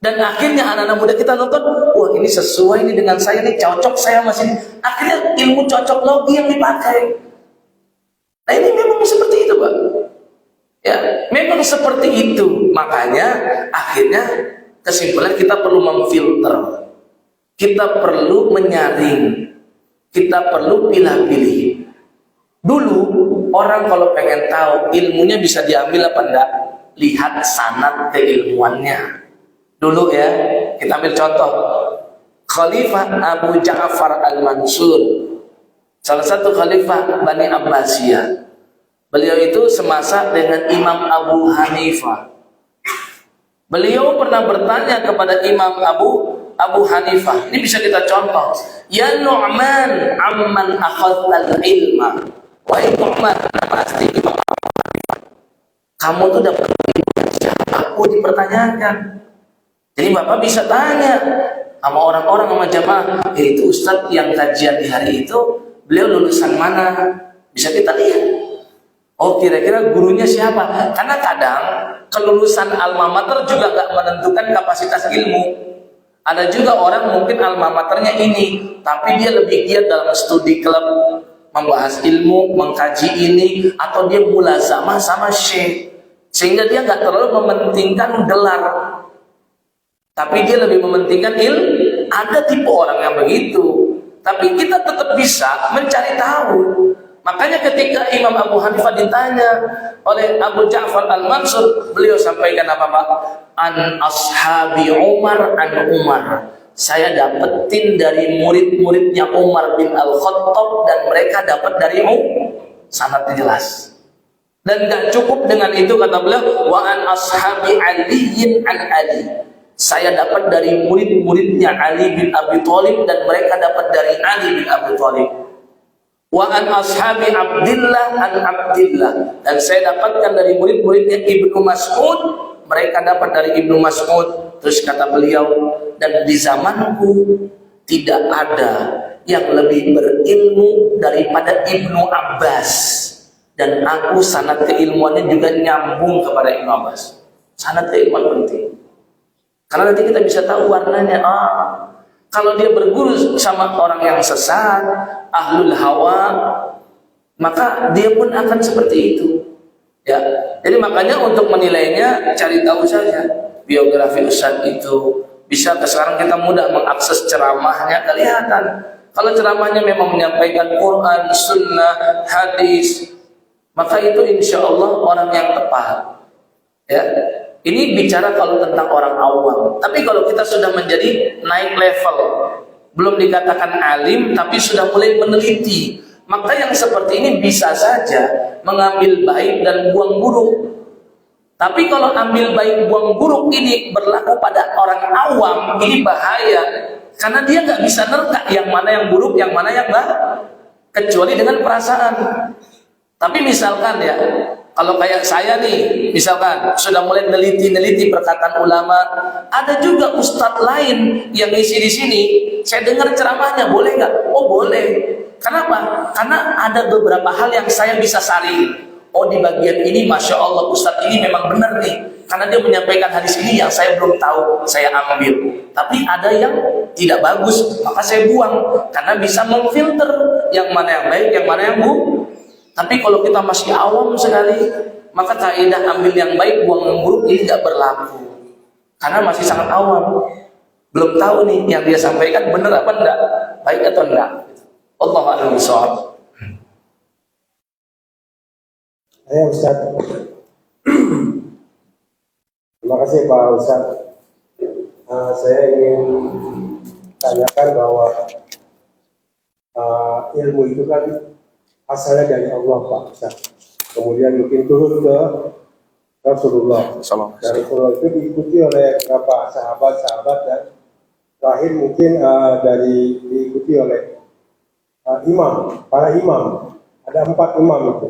Dan akhirnya anak-anak muda kita nonton, wah ini sesuai ini dengan saya, ini cocok saya masih. Akhirnya ilmu cocok logi yang dipakai. Nah ini memang seperti itu Pak. Ya, memang seperti itu. Makanya akhirnya kesimpulan kita perlu memfilter. Kita perlu menyaring. Kita perlu pilih-pilih. Dulu orang kalau pengen tahu ilmunya bisa diambil apa enggak, lihat sanad keilmuannya. Dulu ya, kita ambil contoh Khalifah Abu Ja'far Al-Mansur, salah satu khalifah Bani Abbasiyah. Beliau itu semasa dengan Imam Abu Hanifah. Beliau pernah bertanya kepada Imam Abu Hanifah. Ini bisa kita contoh. Ya Nu'man amman akhadhal ilma. Wahai Nu'man, pasti Imam Abu Hanifah, kamu tuh dapat ilmu dari siapa? Aku dipertanyakan. Jadi Bapak bisa tanya sama orang-orang, sama jamaah, itu Ustadz yang kajian di hari itu, beliau lulusan mana? Bisa kita lihat. Oh kira-kira gurunya siapa? Karena kadang kelulusan alma mater juga gak menentukan kapasitas ilmu. Ada juga orang mungkin alma maternya ini, tapi dia lebih giat dalam studi klub, membahas ilmu, mengkaji ini, atau dia mulazamah sama syekh, sehingga dia gak terlalu mementingkan gelar. Tapi dia lebih mementingkan ilmu. Ada tipe orang yang begitu. Tapi kita tetap bisa mencari tahu. Makanya ketika Imam Abu Hanifah ditanya oleh Abu Ja'far Al-Mansur, beliau sampaikan apa Pak? An ashabi Umar an Umar. saya dapetin dari murid-muridnya Umar bin Al-Khattab dan mereka dapat dari sanadnya jelas. Dan gak cukup dengan itu, kata beliau, wa an ashabi aliyin an Ali, saya dapat dari murid-muridnya Ali bin Abi Thalib dan mereka dapat dari Ali bin Abi Thalib. Wa an ashabi Abdillah an Abdillah, dan saya dapatkan dari murid-muridnya Ibnu Mas'ud, mereka dapat dari Ibnu Mas'ud. Terus kata beliau, dan di zamanku tidak ada yang lebih berilmu daripada Ibnu Abbas, dan aku sanad keilmuannya juga nyambung kepada Ibnu Abbas. Sanad keilmuan penting, karena nanti kita bisa tahu warnanya. Kalau dia berguru sama orang yang sesat, ahlul hawa, maka dia pun akan seperti itu. Ya, jadi makanya untuk menilainya cari tahu saja biografi Ustaz itu. Bisa sekarang kita mudah mengakses ceramahnya, kelihatan. Kalau ceramahnya memang menyampaikan Quran, Sunnah, hadis, maka itu insya Allah orang yang tepat. Ya, ini bicara kalau tentang orang awam. Tapi kalau kita sudah menjadi naik level, belum dikatakan alim, tapi sudah mulai meneliti, maka yang seperti ini bisa saja mengambil baik dan buang buruk. Tapi kalau ambil baik buang buruk ini berlaku pada orang awam, ini bahaya, karena dia nggak bisa nerka yang mana yang buruk, yang mana yang baik, kecuali dengan perasaan. Tapi misalkan ya, kalau kayak saya nih, misalkan sudah mulai neliti perkataan ulama, ada juga ustadz lain yang isi di sini, saya dengar ceramahnya, boleh nggak? Oh boleh. Kenapa? Karena ada beberapa hal yang saya bisa saring. Oh di bagian ini, masya Allah ustadz ini memang benar nih, karena dia menyampaikan hadis ini yang saya belum tahu, saya ambil. Tapi ada yang tidak bagus, maka saya buang, karena bisa memfilter yang mana yang baik, yang mana yang buruk. Tapi kalau kita masih awam sekali, maka kaidah ambil yang baik, buang yang buruk ini tidak berlaku, karena masih sangat awam, belum tahu nih yang dia sampaikan benar apa enggak, baik atau enggak. Allahu a'lam bishawab. Ayo Ustaz. Terima kasih Pak Ustaz. Saya ingin tanyakan bahwa ilmu itu kan asalnya dari Allah Pak Ustaz. Kemudian mungkin turun ke Rasulullah. Dan Rasulullah itu diikuti oleh beberapa sahabat-sahabat, dan terakhir mungkin diikuti oleh para imam. Ada 4 imam itu.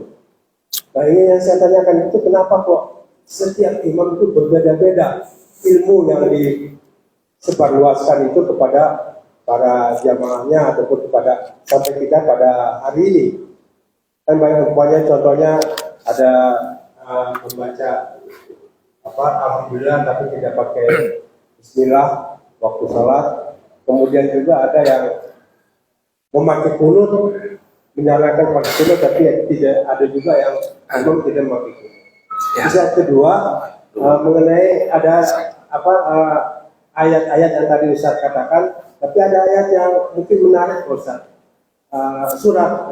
Nah ini yang saya tanyakan itu, kenapa kok setiap imam itu berbeda-beda ilmu yang disebarluaskan itu kepada para jamaahnya ataupun kepada sampai kita pada hari ini. Kan banyak contohnya ada membaca alhamdulillah tapi tidak pakai bismillah waktu salat. Kemudian juga ada yang memakai kunut, menyalakan pada kunut, tapi tidak ada juga yang memang tidak memakai kunut. Yang kedua mengenai ada ayat-ayat yang tadi Ustaz katakan, tapi ada ayat yang mungkin menarik Ustaz. Surat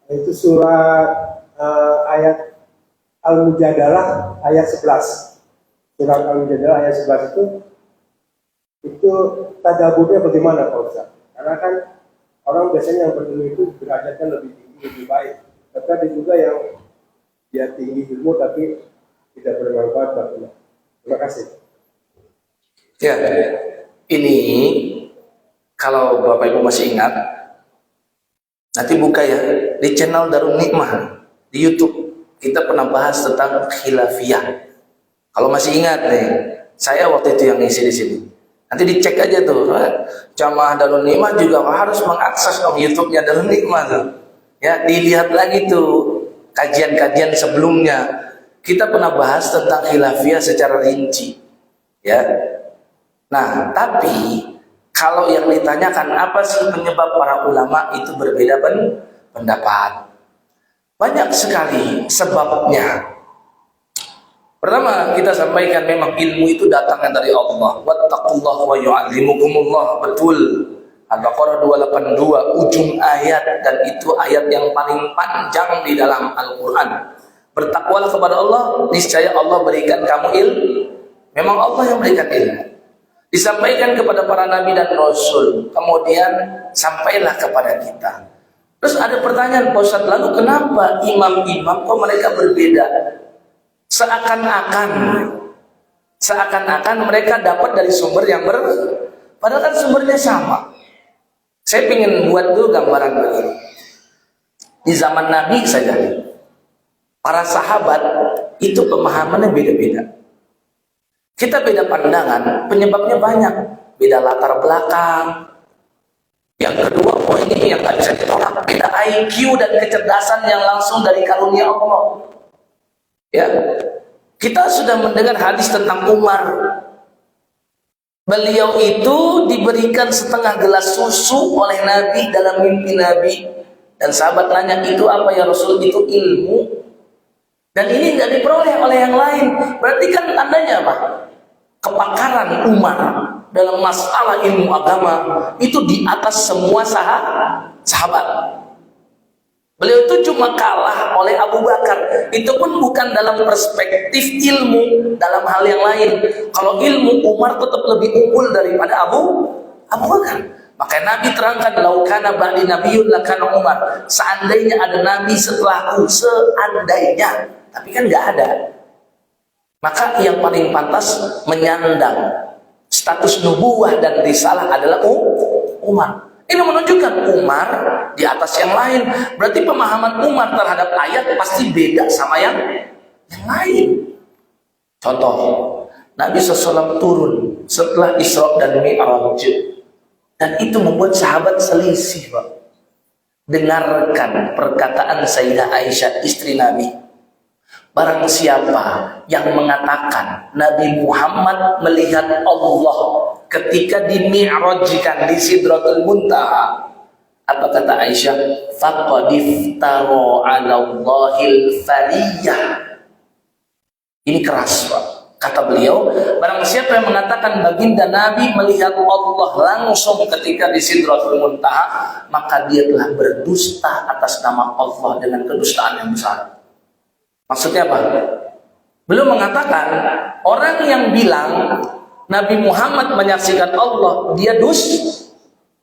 yaitu surat ayat Al-Mujadalah ayat 11. Surat Al-Mujadalah ayat 11 itu tadaburnya bagaimana Pak Ustaz? Karena kan orang biasanya yang berilmu itu derajatnya lebih tinggi, lebih baik. Tapi ada juga yang dia tinggi ilmu tapi tidak bermanfaat baginya. Terima kasih. Ya, ini kalau Bapak Ibu masih ingat, nanti buka ya di channel Darul Nikmah di YouTube, kita pernah bahas tentang khilafiyah. Kalau masih ingat nih, saya waktu itu yang ngisi di sini. Nanti dicek aja tuh, jamaah Darul Nikmah juga harus mengakses YouTube-nya Darul Nikmah tuh. Ya, dilihat lagi tuh kajian-kajian sebelumnya. Kita pernah bahas tentang khilafiyah secara rinci. Ya. Nah, tapi kalau yang ditanyakan apa sih penyebab para ulama itu berbeda pendapat? Banyak sekali sebabnya. Pertama, kita sampaikan memang ilmu itu datangnya dari Allah. Wattaqullaha wa yu'allimukumullah. Betul. Al-Baqarah 282 ujung ayat, dan itu ayat yang paling panjang di dalam Al-Qur'an. Bertakwalah kepada Allah, niscaya Allah berikan kamu ilmu. Memang Allah yang berikan ilmu. Di disampaikan kepada para nabi dan rasul, kemudian sampailah kepada kita. Terus ada pertanyaan, Pak Ustadz, lalu kenapa imam-imam kok mereka berbeda? Seakan-akan mereka dapat dari sumber yang padahal kan sumbernya sama. Saya ingin buat dulu gambaran begini. Di zaman Nabi saja, para sahabat itu pemahamannya beda-beda. Kita beda pandangan, penyebabnya banyak. Beda latar belakang. Yang kedua, ini yang nggak bisa ditolak, beda IQ dan kecerdasan yang langsung dari karunia Allah. Ya, kita sudah mendengar hadis tentang Umar. Beliau itu diberikan setengah gelas susu oleh Nabi dalam mimpi Nabi. Dan sahabat nanya, itu apa ya Rasul? Itu ilmu. Dan ini nggak diperoleh oleh yang lain. Berarti kan tandanya apa? Kepakaran Umar dalam masalah ilmu agama itu di atas semua sahabat. Beliau itu cuma kalah oleh Abu Bakar. Itu pun bukan dalam perspektif ilmu, dalam hal yang lain. Kalau ilmu, Umar tetap lebih unggul daripada Abu Bakar. Maka Nabi terangkan, laukana ba'di nabiyyun lakana Umar. Seandainya ada nabi setelahku, seandainya, tapi kan nggak ada. Maka yang paling pantas menyandang status nubuwah dan risalah adalah Umar. Ini menunjukkan Umar di atas yang lain. Berarti pemahaman Umar terhadap ayat pasti beda sama yang lain. Contoh, Nabi SAW turun setelah Isra dan Mi'raj, dan itu membuat sahabat selisih, Pak. Dengarkan perkataan Sayyidah Aisyah, istri Nabi. Barang siapa yang mengatakan Nabi Muhammad melihat Allah ketika dimi'rajkan di Sidratul Muntaha, apa kata Aisyah? Faqad iftara 'ala Allahil fariyah. Ini keras, Pak. Kata beliau, barang siapa yang mengatakan baginda Nabi melihat Allah langsung ketika di Sidratul Muntaha, maka dia telah berdusta atas nama Allah dengan kedustaan yang besar. Maksudnya apa? Beliau mengatakan orang yang bilang Nabi Muhammad menyaksikan Allah, dia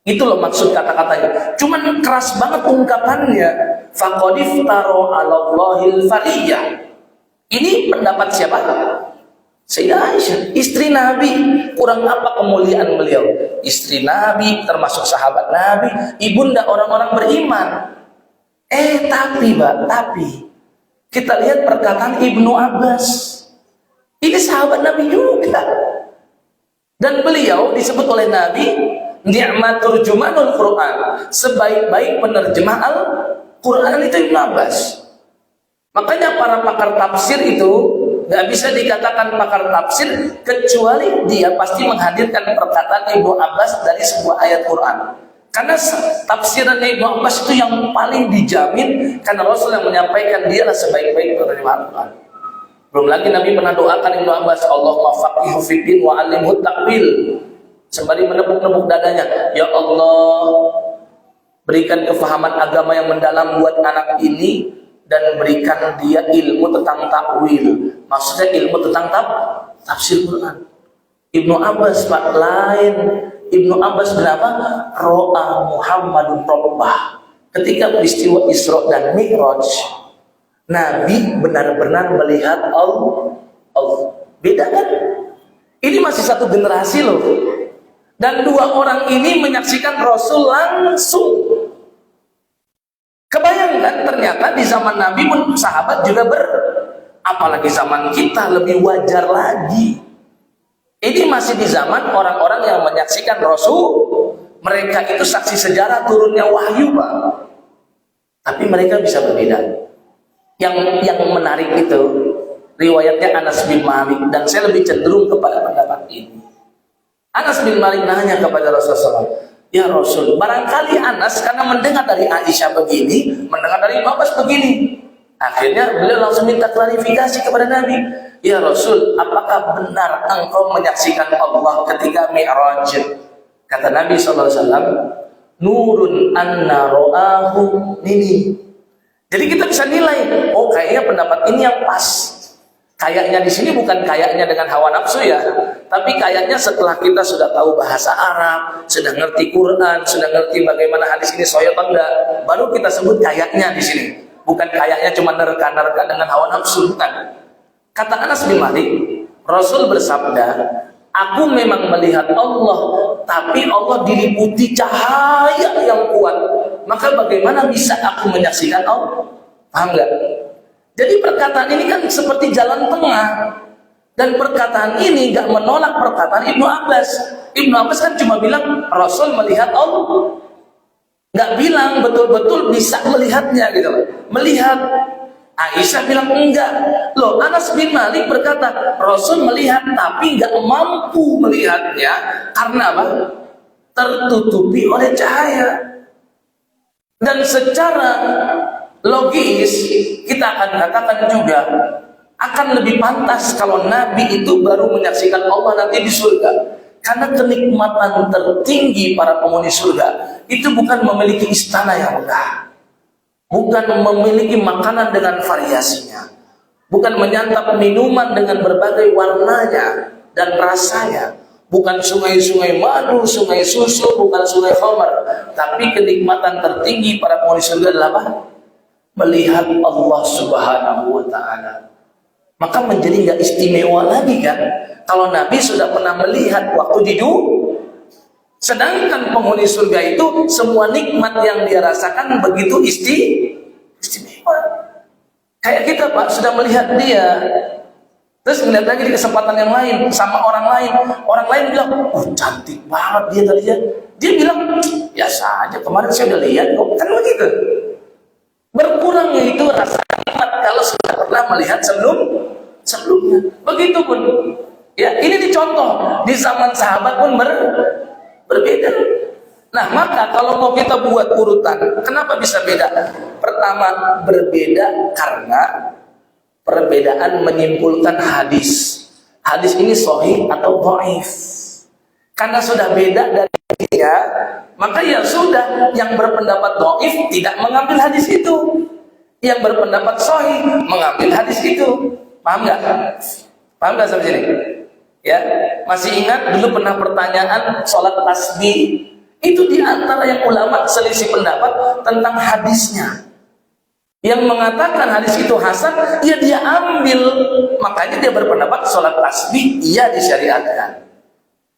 itu loh maksud kata-katanya. Cuman keras banget ungkapannya. Faqad iftara 'ala Allahil fariyah. Ini pendapat siapa? Sayyidah Aisyah, istri Nabi. Kurang apa kemuliaan beliau? Istri Nabi, termasuk sahabat Nabi, ibunda orang-orang beriman. Tapi kita lihat perkataan Ibnu Abbas. Ini sahabat Nabi juga. Dan beliau disebut oleh Nabi ni'matur turjumanul Quran. Sebaik-baik penerjemah Al-Quran itu Ibnu Abbas. Makanya para pakar tafsir itu nggak bisa dikatakan pakar tafsir kecuali dia pasti menghadirkan perkataan Ibnu Abbas dari sebuah ayat Quran. Karena tafsirannya Ibnu Abbas itu yang paling dijamin, karena Rasul yang menyampaikan dialah sebaik-baik penerjemah Al-Quran. Belum lagi Nabi pernah doakan Ibnu Abbas, Allahumma faqihu fiddin wa 'allimhu ta'wil. Sembari menepuk-nepuk dadanya, ya Allah, berikan kefahaman agama yang mendalam buat anak ini dan berikan dia ilmu tentang takwil. Maksudnya ilmu tentang tafsir Quran. Ibnu Abbas Pak lain. Ibnu Abbas berapa? Ro'a Muhammadun Rabbah. Ketika peristiwa Isra dan Mi'raj, Nabi benar-benar melihat Allah. Beda kan? Ini masih satu generasi loh. Dan dua orang ini menyaksikan Rasul langsung. Kebayangkan ternyata di zaman Nabi pun sahabat juga apalagi zaman kita lebih wajar lagi. Ini masih di zaman orang-orang yang menyaksikan Rasul. Mereka itu saksi sejarah turunnya wahyu, Pak. Tapi mereka bisa berbeda. Yang menarik itu riwayatnya Anas bin Malik, dan saya lebih cenderung kepada pendapat ini. Anas bin Malik nanya kepada Rasulullah, ya Rasul, barangkali Anas karena mendengar dari Aisyah begini, mendengar dari Ibnu Abbas begini. Akhirnya beliau langsung minta klarifikasi kepada Nabi. Ya Rasul, apakah benar engkau menyaksikan Allah ketika Mi'raj? Kata Nabi SAW, nurun anna ro'ahu nini. Jadi kita bisa nilai, oh kayaknya pendapat ini yang pas. Kayaknya di sini bukan kayaknya dengan hawa nafsu ya, tapi kayaknya setelah kita sudah tahu bahasa Arab, sudah ngerti Quran, sudah ngerti bagaimana hadis ini sahih atau enggak, baru kita sebut kayaknya di sini. Bukan kayaknya cuma nerka-nerka dengan hawa nafsu, bukan. Kata Anas bin Malik, Rasul bersabda, aku memang melihat Allah, tapi Allah diliputi cahaya yang kuat. Maka bagaimana bisa aku menyaksikan Allah? Paham nggak? Jadi perkataan ini kan seperti jalan tengah. Dan perkataan ini nggak menolak perkataan Ibnu Abbas. Ibnu Abbas kan cuma bilang Rasul melihat Allah, nggak bilang betul-betul bisa melihatnya gitu loh. Melihat. Aisyah bilang enggak. Loh, Anas bin Malik berkata Rasul melihat tapi nggak mampu melihatnya karena apa? Tertutupi oleh cahaya. Dan secara logis kita akan katakan juga akan lebih pantas kalau Nabi itu baru menyaksikan Allah nanti di surga. Karena kenikmatan tertinggi para penghuni surga itu bukan memiliki istana yang megah, bukan memiliki makanan dengan variasinya, bukan menyantap minuman dengan berbagai warnanya dan rasanya, bukan sungai-sungai madu, sungai susu, bukan sungai khamar, tapi kenikmatan tertinggi para penghuni surga adalah apa? Melihat Allah Subhanahu wa ta'ala. Maka menjadi nggak istimewa lagi kan kalau Nabi sudah pernah melihat waktu di dunia. Sedangkan penghuni surga itu semua nikmat yang dia rasakan begitu istimewa. Kayak kita Pak sudah melihat dia, terus melihat lagi di kesempatan yang lain sama orang lain bilang, oh cantik banget dia tadi ya. Dia bilang biasa aja, kemarin saya udah lihat kok, kan begitu. Berkurangnya itu rasa nikmat kalau sudah pernah melihat sebelumnya. Begitupun ya, ini dicontoh di zaman sahabat pun berbeda. Nah, maka kalau mau kita buat urutan, kenapa bisa beda? Pertama, berbeda karena perbedaan menyimpulkan hadis. Hadis ini sahih atau dhaif. Karena sudah beda dari dia, maka ya sudah, yang berpendapat dhaif tidak mengambil hadis itu. Yang berpendapat sahih mengambil hadis itu. Paham nggak? Paham nggak sampai sini? Ya, masih ingat dulu pernah pertanyaan sholat tasbih? Itu diantara yang ulama selisih pendapat tentang hadisnya. Yang mengatakan hadis itu hasan, ya dia ambil, makanya dia berpendapat sholat tasbih iya disyariatkan.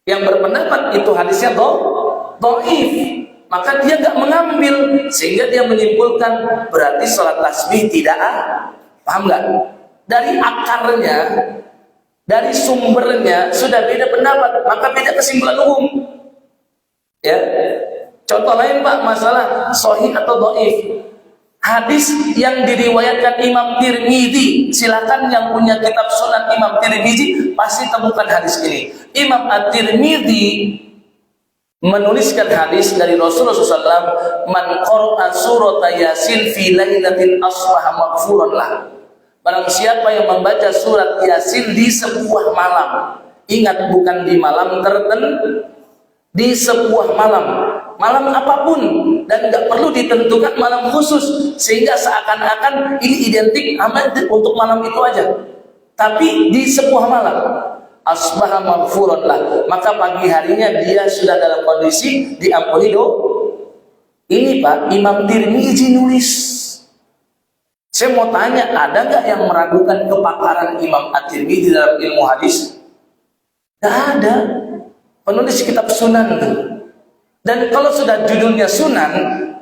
Yang berpendapat itu hadisnya dhaif, maka dia nggak mengambil, sehingga dia menyimpulkan berarti sholat tasbih tidak. Paham nggak? Dari akarnya, dari sumbernya sudah beda pendapat, maka beda kesimpulan umum. Ya, contoh lain Pak, masalah sahih atau dhaif. Hadis yang diriwayatkan Imam Tirmidzi, silakan yang punya kitab Sunan Imam Tirmidzi pasti temukan hadis ini. Imam At-Tirmidzi menuliskan hadis dari Rasulullah SAW, man qara'a surata Yasin fi lailatin asbaha maghfuran lah. Barang siapa yang membaca surat Yasin di sebuah malam, ingat bukan di malam tertentu, di sebuah malam, malam apapun, dan nggak perlu ditentukan malam khusus sehingga seakan-akan ini identik aman untuk malam itu aja. Tapi di sebuah malam, asbaha maghfuran lah, maka pagi harinya dia sudah dalam kondisi diampuni dosa. Ini Pak, Imam Tirmidzi nulis. Saya mau tanya, ada nggak yang meragukan kepakaran Imam At-Tirmidzi dalam ilmu hadis? Nggak ada. Penulis kitab Sunan tuh. Dan kalau sudah judulnya Sunan,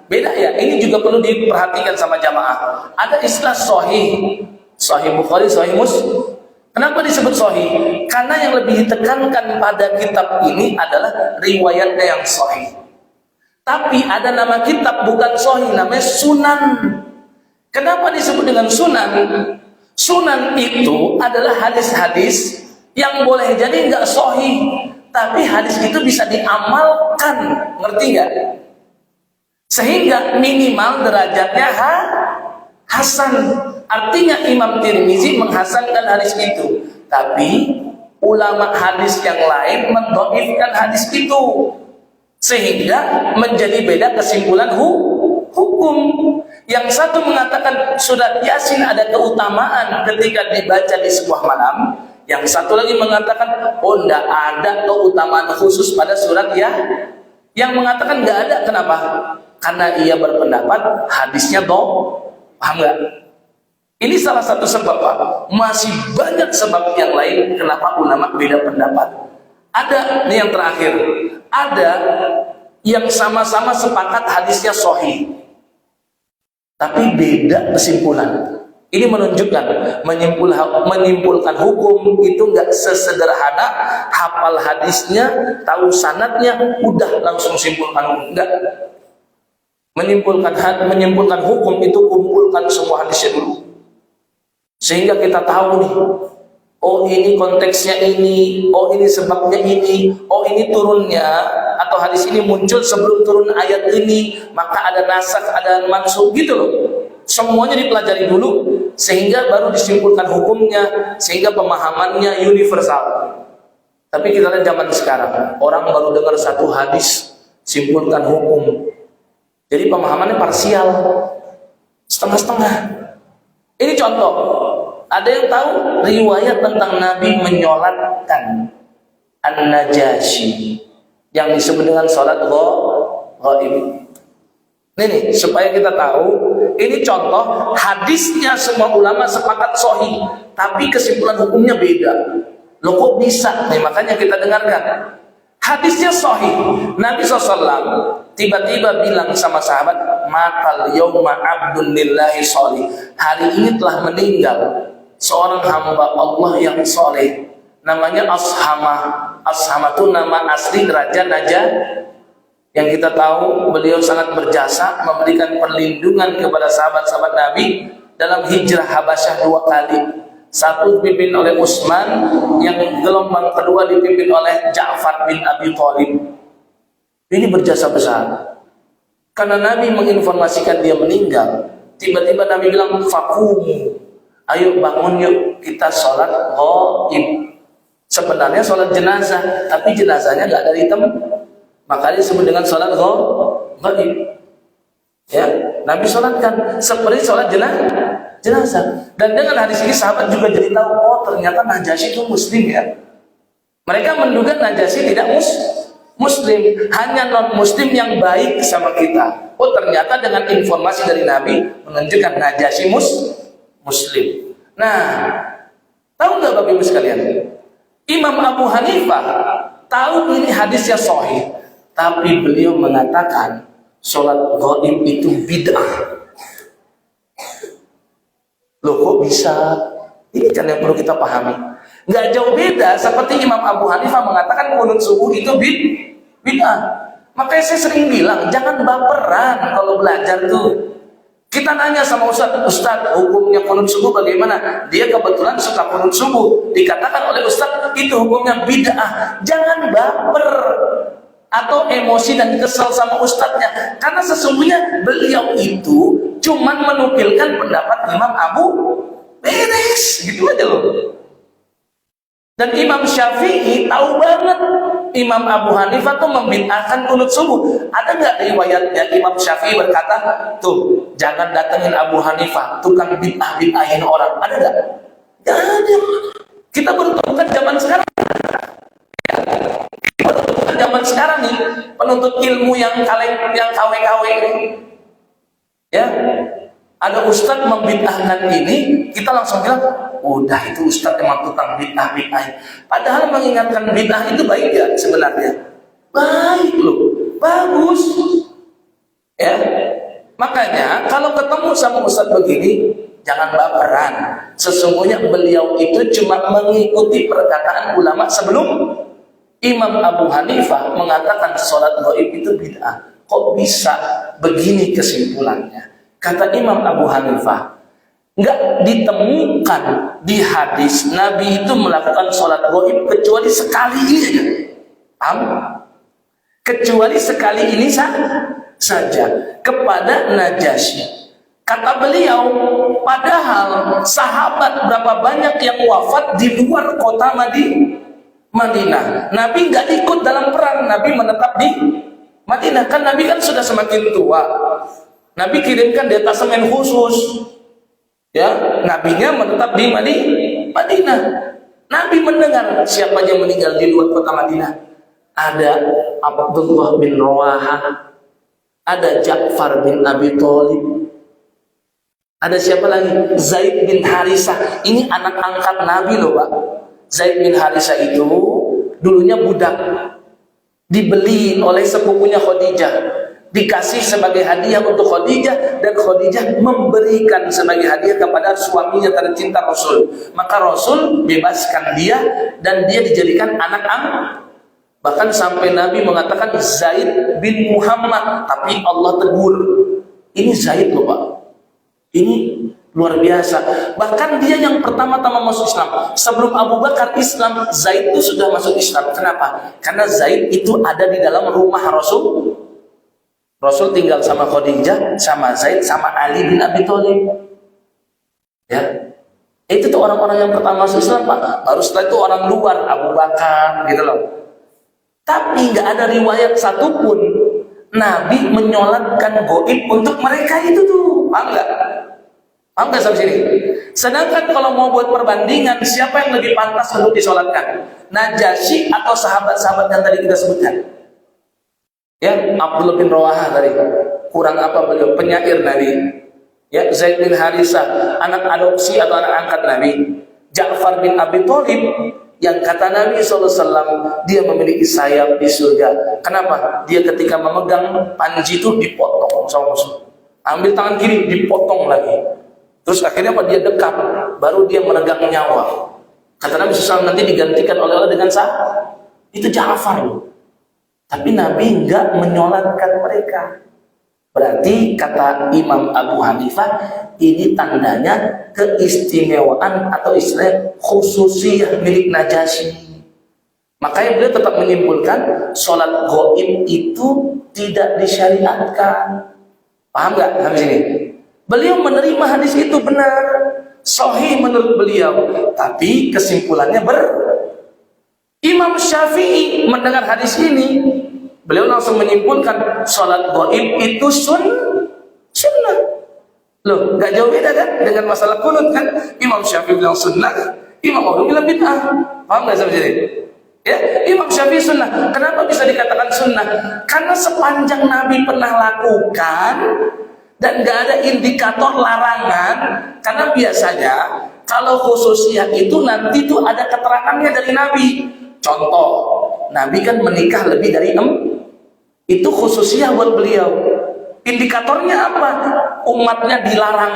beda ya. Ini juga perlu diperhatikan sama jamaah. Ada istilah sahih, sahih Bukhari, sahih Muslim. Kenapa disebut sahih? Karena yang lebih ditekankan pada kitab ini adalah riwayatnya yang sahih. Tapi ada nama kitab bukan sahih, namanya Sunan. Kenapa disebut dengan Sunan? Sunan itu adalah hadis-hadis yang boleh jadi nggak sahih, tapi hadis itu bisa diamalkan, ngerti nggak? Sehingga minimal derajatnya hasan. Artinya Imam Tirmidzi menghasankan hadis itu, tapi ulama hadis yang lain mendhaifkan hadis itu, sehingga menjadi beda kesimpulan hukum. Yang satu mengatakan surat Yasin ada keutamaan ketika dibaca di sebuah malam. Yang satu lagi mengatakan, oh tidak ada keutamaan khusus pada surat ya. Yang mengatakan tidak ada, kenapa? Karena ia berpendapat hadisnya toh, paham nggak? Ini salah satu sebab, Pak. Masih banyak sebab yang lain kenapa ulama beda pendapat. Ada, ini yang terakhir, ada yang sama-sama sepakat hadisnya sahih, tapi beda kesimpulan. Ini menunjukkan menyimpulkan hukum itu nggak sesederhana hafal hadisnya, tahu sanadnya, udah langsung simpulkan hukum. Enggak. Menyimpulkan hukum itu kumpulkan semua hadisnya dulu, sehingga kita tahu nih, oh ini konteksnya ini, oh ini sebabnya ini, oh ini turunnya atau hadis ini muncul sebelum turun ayat ini, maka ada nasakh, ada mansukh gitu loh. Semuanya dipelajari dulu sehingga baru disimpulkan hukumnya, sehingga pemahamannya universal. Tapi kita lihat zaman sekarang, orang baru dengar satu hadis simpulkan hukum. Jadi pemahamannya parsial, setengah-setengah. Ini contoh. Ada yang tahu riwayat tentang Nabi menyolatkan An-Najasyi yang disebut dengan sholat ghaib. Ini supaya kita tahu, ini contoh hadisnya semua ulama sepakat sahih, tapi kesimpulan hukumnya beda. Loh kok bisa? Nih makanya kita dengarkan. Hadisnya sahih. Nabi SAW tiba-tiba bilang sama sahabat, matal yauma abdun lillahi sholih. Hari ini telah meninggal seorang hamba Allah yang soleh, namanya Ashamah. Ashamah itu nama asli Raja Najd, yang kita tahu beliau sangat berjasa memberikan perlindungan kepada sahabat-sahabat Nabi dalam hijrah Habasyah 2 kali. Satu dipimpin oleh Utsman, yang gelombang kedua dipimpin oleh Ja'far bin Abi Thalib. Ini berjasa besar. Karena Nabi menginformasikan dia meninggal, tiba-tiba Nabi bilang, faqumu, ayo bangun yuk kita sholat ghaib. Sebenarnya sholat jenazah, tapi jenazahnya nggak dari tempat, makanya disebut dengan sholat ghaib. Ya, Nabi sholatkan seperti sholat jenazah. Dan dengan hadis ini sahabat juga jadi tahu, oh ternyata Najasyi itu muslim ya. Mereka menduga Najasyi tidak muslim, hanya non muslim yang baik sama kita. Oh ternyata dengan informasi dari Nabi menunjukkan Najasyi muslim. Nah, tahu nggak Bapak Ibu sekalian? Imam Abu Hanifah tahu ini hadisnya sahih, tapi beliau mengatakan sholat ghaib itu bid'ah. Loh kok bisa? Ini kan yang perlu kita pahami. Nggak jauh beda seperti Imam Abu Hanifah mengatakan qunut subuh itu bid'ah. Makanya saya sering bilang, jangan baperan kalau belajar tuh. Kita nanya sama Ustaz, hukumnya qunut subuh bagaimana? Dia kebetulan suka qunut subuh. Dikatakan oleh Ustaz, itu hukumnya bid'ah. Jangan baper atau emosi dan kesal sama ustadznya, karena sesungguhnya beliau itu cuman menukilkan pendapat Imam Abu beres, gitu aja loh. Dan Imam Syafi'i tahu banget Imam Abu Hanifah tuh membid'ahkan qunut subuh. Ada nggak riwayatnya Imam Syafi'i berkata, tuh jangan datengin Abu Hanifah, tukang bid'ahin orang. Ada nggak? Nggak ada. Kita baru temukan zaman sekarang. Zaman sekarang nih, penuntut ilmu yang KW-KW ya, ada ustadz membid'ahkan ini, kita langsung bilang, udah itu ustadz emang tukang bid'ah. Padahal mengingatkan bid'ah itu baik ya sebenarnya, baik loh, bagus ya. Makanya kalau ketemu sama ustadz begini, jangan baperan. Sesungguhnya beliau itu cuma mengikuti perkataan ulama sebelum. Imam Abu Hanifah mengatakan sholat ghaib itu bid'ah. Kok bisa begini kesimpulannya? Kata Imam Abu Hanifah, nggak ditemukan di hadis Nabi itu melakukan sholat ghaib kecuali sekali ini aja. Paham? Kecuali sekali ini saja kepada Najasyi. Kata beliau, padahal sahabat berapa banyak yang wafat di luar kota Madinah. Nabi nggak ikut dalam perang, Nabi menetap di Madinah. Kan Nabi kan sudah semakin tua. Nabi kirimkan detasemen khusus. Ya, nabinya menetap di Madinah. Nabi mendengar siapa yang meninggal di luar kota Madinah. Ada Abdullah bin Rawahah, ada Ja'far bin Abi Thalib, ada siapa lagi? Zaid bin Harisah. Ini anak angkat Nabi loh, Pak. Zaid bin Harisah itu dulunya budak, dibeli oleh sepupunya Khadijah, dikasih sebagai hadiah untuk Khadijah, dan Khadijah memberikan sebagai hadiah kepada suaminya tercinta Rasul. Maka Rasul bebaskan dia dan dia dijadikan anak angkat. Bahkan sampai Nabi mengatakan Zaid bin Muhammad, tapi Allah tegur, ini Zaid loh Pak, ini luar biasa. Bahkan dia yang pertama-tama masuk Islam. Sebelum Abu Bakar Islam, Zaid itu sudah masuk Islam. Kenapa? Karena Zaid itu ada di dalam rumah Rasul. Rasul tinggal sama Khadijah, sama Zaid, sama Ali bin Abi Thalib. Ya, itu tuh orang-orang yang pertama masuk Islam, Pak. Baru setelah itu orang luar, Abu Bakar, gitu loh. Tapi nggak ada riwayat satupun Nabi menyolatkan goib untuk mereka itu tuh, paham nggak? Paham nggak sampai sini? Sedangkan kalau mau buat perbandingan, siapa yang lebih pantas untuk disolatkan? Najasyi atau sahabat-sahabat yang tadi kita sebutkan? Ya, Abdullah bin Rawahah tadi, kurang apa beliau? Penyair Nabi. Ya, Zaid bin Harisah, anak adopsi atau anak angkat Nabi. Ja'far bin Abi Thalib, yang kata Nabi SAW, dia memiliki sayap di surga. Kenapa? Dia ketika memegang panji itu dipotong sama musuh. Ambil tangan kiri, dipotong lagi. Terus akhirnya apa? Dia dekat, baru dia meregang nyawa. Kata Nabi SAW, nanti digantikan oleh Allah dengan sah. Itu Ja'far loh. Tapi Nabi enggak menyolatkan mereka. Berarti kata Imam Abu Hanifah, ini tandanya keistimewaan atau istilah khususiyah milik Najasyi. Makanya beliau tetap menyimpulkan sholat gaib itu tidak disyariatkan. Paham nggak sampai sini? Beliau menerima hadis itu benar, sahih menurut beliau. Tapi kesimpulannya Imam Syafi'i mendengar hadis ini, beliau langsung menyimpulkan sholat gaib itu sunnah. Loh, gak jauh beda kan dengan masalah kunut kan? Imam Syafi'i bilang sunnah, Imam Abu bilang bid'ah. Paham gak sampai sini? Ya, Imam Syafi'i sunnah. Kenapa bisa dikatakan sunnah? Karena sepanjang Nabi pernah lakukan dan gak ada indikator larangan. Karena biasanya kalau khususnya itu nanti tuh ada keterangannya dari Nabi. Contoh, Nabi kan menikah lebih dari 6. Itu khususnya buat beliau. Indikatornya apa? Umatnya dilarang.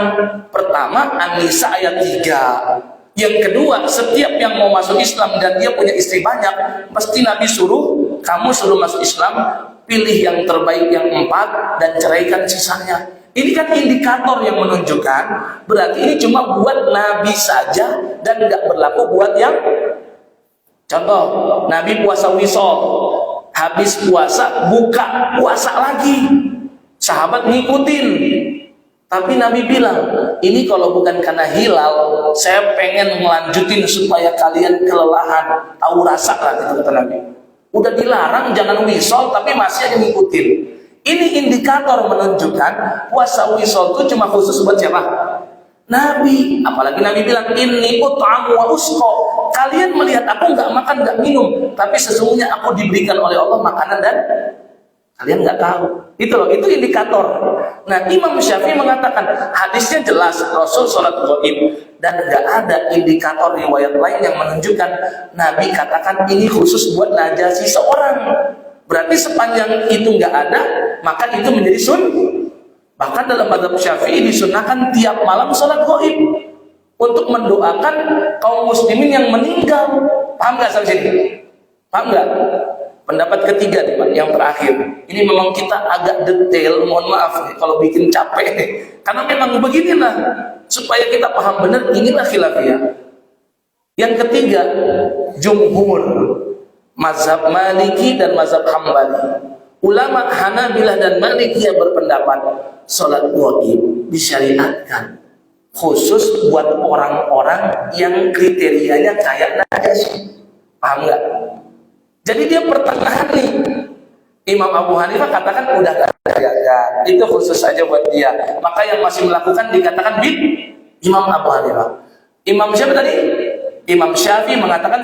Pertama, An-Nisa ayat 3. Yang kedua, setiap yang mau masuk Islam dan dia punya istri banyak, mesti Nabi suruh, kamu suruh masuk Islam, pilih yang terbaik yang 4 dan ceraikan sisanya. Ini kan indikator yang menunjukkan berarti ini cuma buat Nabi saja dan nggak berlaku buat yang. Contoh, Nabi puasa wisol, habis puasa buka puasa lagi, sahabat ngikutin. Tapi Nabi bilang, ini kalau bukan karena hilal, saya pengen melanjutin supaya kalian kelelahan, tahu rasa lah, kata Nabi. Udah dilarang jangan wisol, tapi masih aja ngikutin. Ini indikator menunjukkan puasa wisol itu cuma khusus buat siapa? Nabi. Apalagi Nabi bilang, inni ut'amu wa usqa. Kalian melihat aku nggak makan nggak minum, tapi sesungguhnya aku diberikan oleh Allah makanan dan kalian nggak tahu. Itu loh, itu indikator. Nah, Imam Syafi'i mengatakan hadisnya jelas Rasul sholat gaib dan nggak ada indikator riwayat lain yang menunjukkan Nabi katakan ini khusus buat Najasyi seorang. Berarti sepanjang itu nggak ada, maka itu menjadi sunnah. Bahkan dalam mazhab Syafi'i disunahkan tiap malam sholat gaib untuk mendoakan kaum muslimin yang meninggal. Paham nggak sampai sini? Paham nggak? Pendapat ketiga nih Pak, yang terakhir. Ini memang kita agak detail, mohon maaf nih, kalau bikin capek nih. Karena memang beginilah, supaya kita paham benar, inilah khilafiyah. Yang ketiga, jumhur, mazhab Maliki dan mazhab Hambali. Ulama Hanabilah dan Malikiyah berpendapat sholat gaib disyariatkan khusus buat orang-orang yang kriterianya kayak Najasyi. Paham nggak? Jadi dia pertengahan nih. Imam Abu Hanifah katakan udah gak ada, itu khusus saja buat dia. Maka yang masih melakukan dikatakan Imam Abu Hanifah. Imam siapa tadi? Imam Syafi'i mengatakan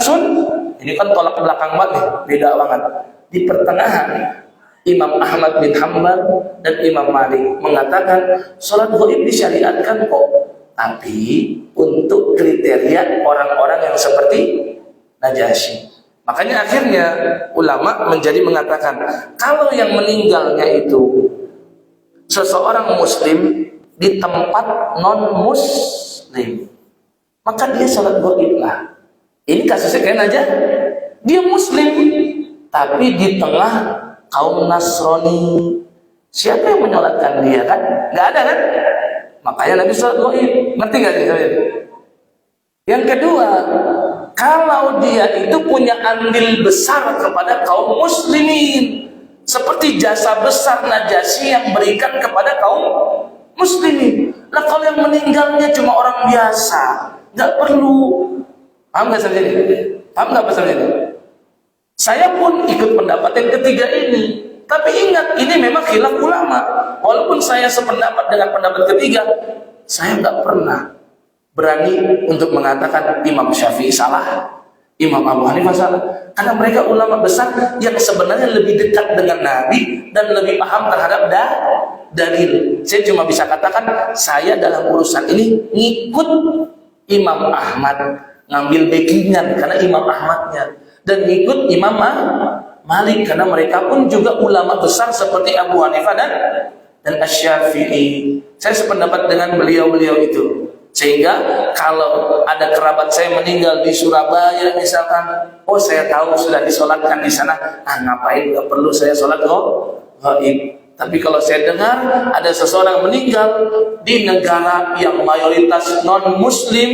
ini kan tolak belakang banget nih, beda banget. Di pertengahan Imam Ahmad bin Hanbal dan Imam Malik mengatakan sholat gaib disyariatkan kok, tapi untuk kriteria orang-orang yang seperti Najasyi. Makanya akhirnya ulama menjadi mengatakan kalau yang meninggalnya itu seseorang muslim di tempat non muslim, maka dia sholat gaib lah. Ini kasusnya kayak aja, dia muslim tapi di tengah kaum Nasrani. Siapa yang menyolatkan dia kan? Nggak ada kan? Makanya Nabi sholat gaib. Ngerti nggak sih? Yang kedua, kalau dia itu punya andil besar kepada kaum muslimin, seperti jasa besar Najasyi yang berikan kepada kaum muslimin. Nah kalau yang meninggalnya cuma orang biasa, nggak perlu. Paham nggak sampai ini? Paham nggak pasal ini? Saya pun ikut pendapat yang ketiga ini. Tapi ingat, ini memang khilaf ulama. Walaupun saya sependapat dengan pendapat ketiga, saya nggak pernah berani untuk mengatakan Imam Syafi'i salah, Imam Abu Hanifah salah, karena mereka ulama besar yang sebenarnya lebih dekat dengan Nabi dan lebih paham terhadap dalil. Saya cuma bisa katakan saya dalam urusan ini ngikut Imam Ahmad, ngambil backingan karena Imam Ahmadnya, dan ngikut Imam Malik karena mereka pun juga ulama besar seperti Abu Hanifah dan Asy-Syafi'i. Saya sependapat dengan beliau-beliau itu. Sehingga kalau ada kerabat saya meninggal di Surabaya misalkan, oh saya tahu sudah disolatkan di sana, ngapain, nggak perlu saya sholat gaib. Tapi kalau saya dengar ada seseorang meninggal di negara yang mayoritas non muslim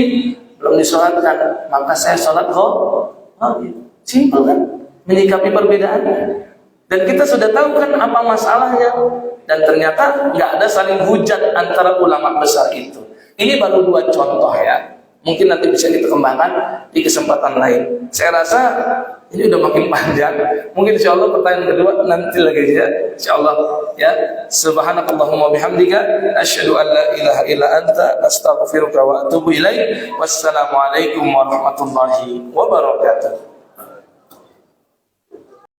belum disolatkan, maka saya sholat gaib. Simpel kan menyikapi perbedaannya. Dan kita sudah tahu kan apa masalahnya, dan ternyata nggak ada saling hujat antara ulama besar itu. Ini baru 2 contoh ya. Mungkin nanti bisa kita kembangkan di kesempatan lain. Saya rasa ini udah makin panjang. Mungkin insya Allah pertanyaan kedua nanti lagi ya. Insya Allah ya. Subhanakallahumma bihamdika asyhadu an la ilaha illa anta astaghfiruka wa atubu ilaik. Wassalamualaikum warahmatullahi wabarakatuh.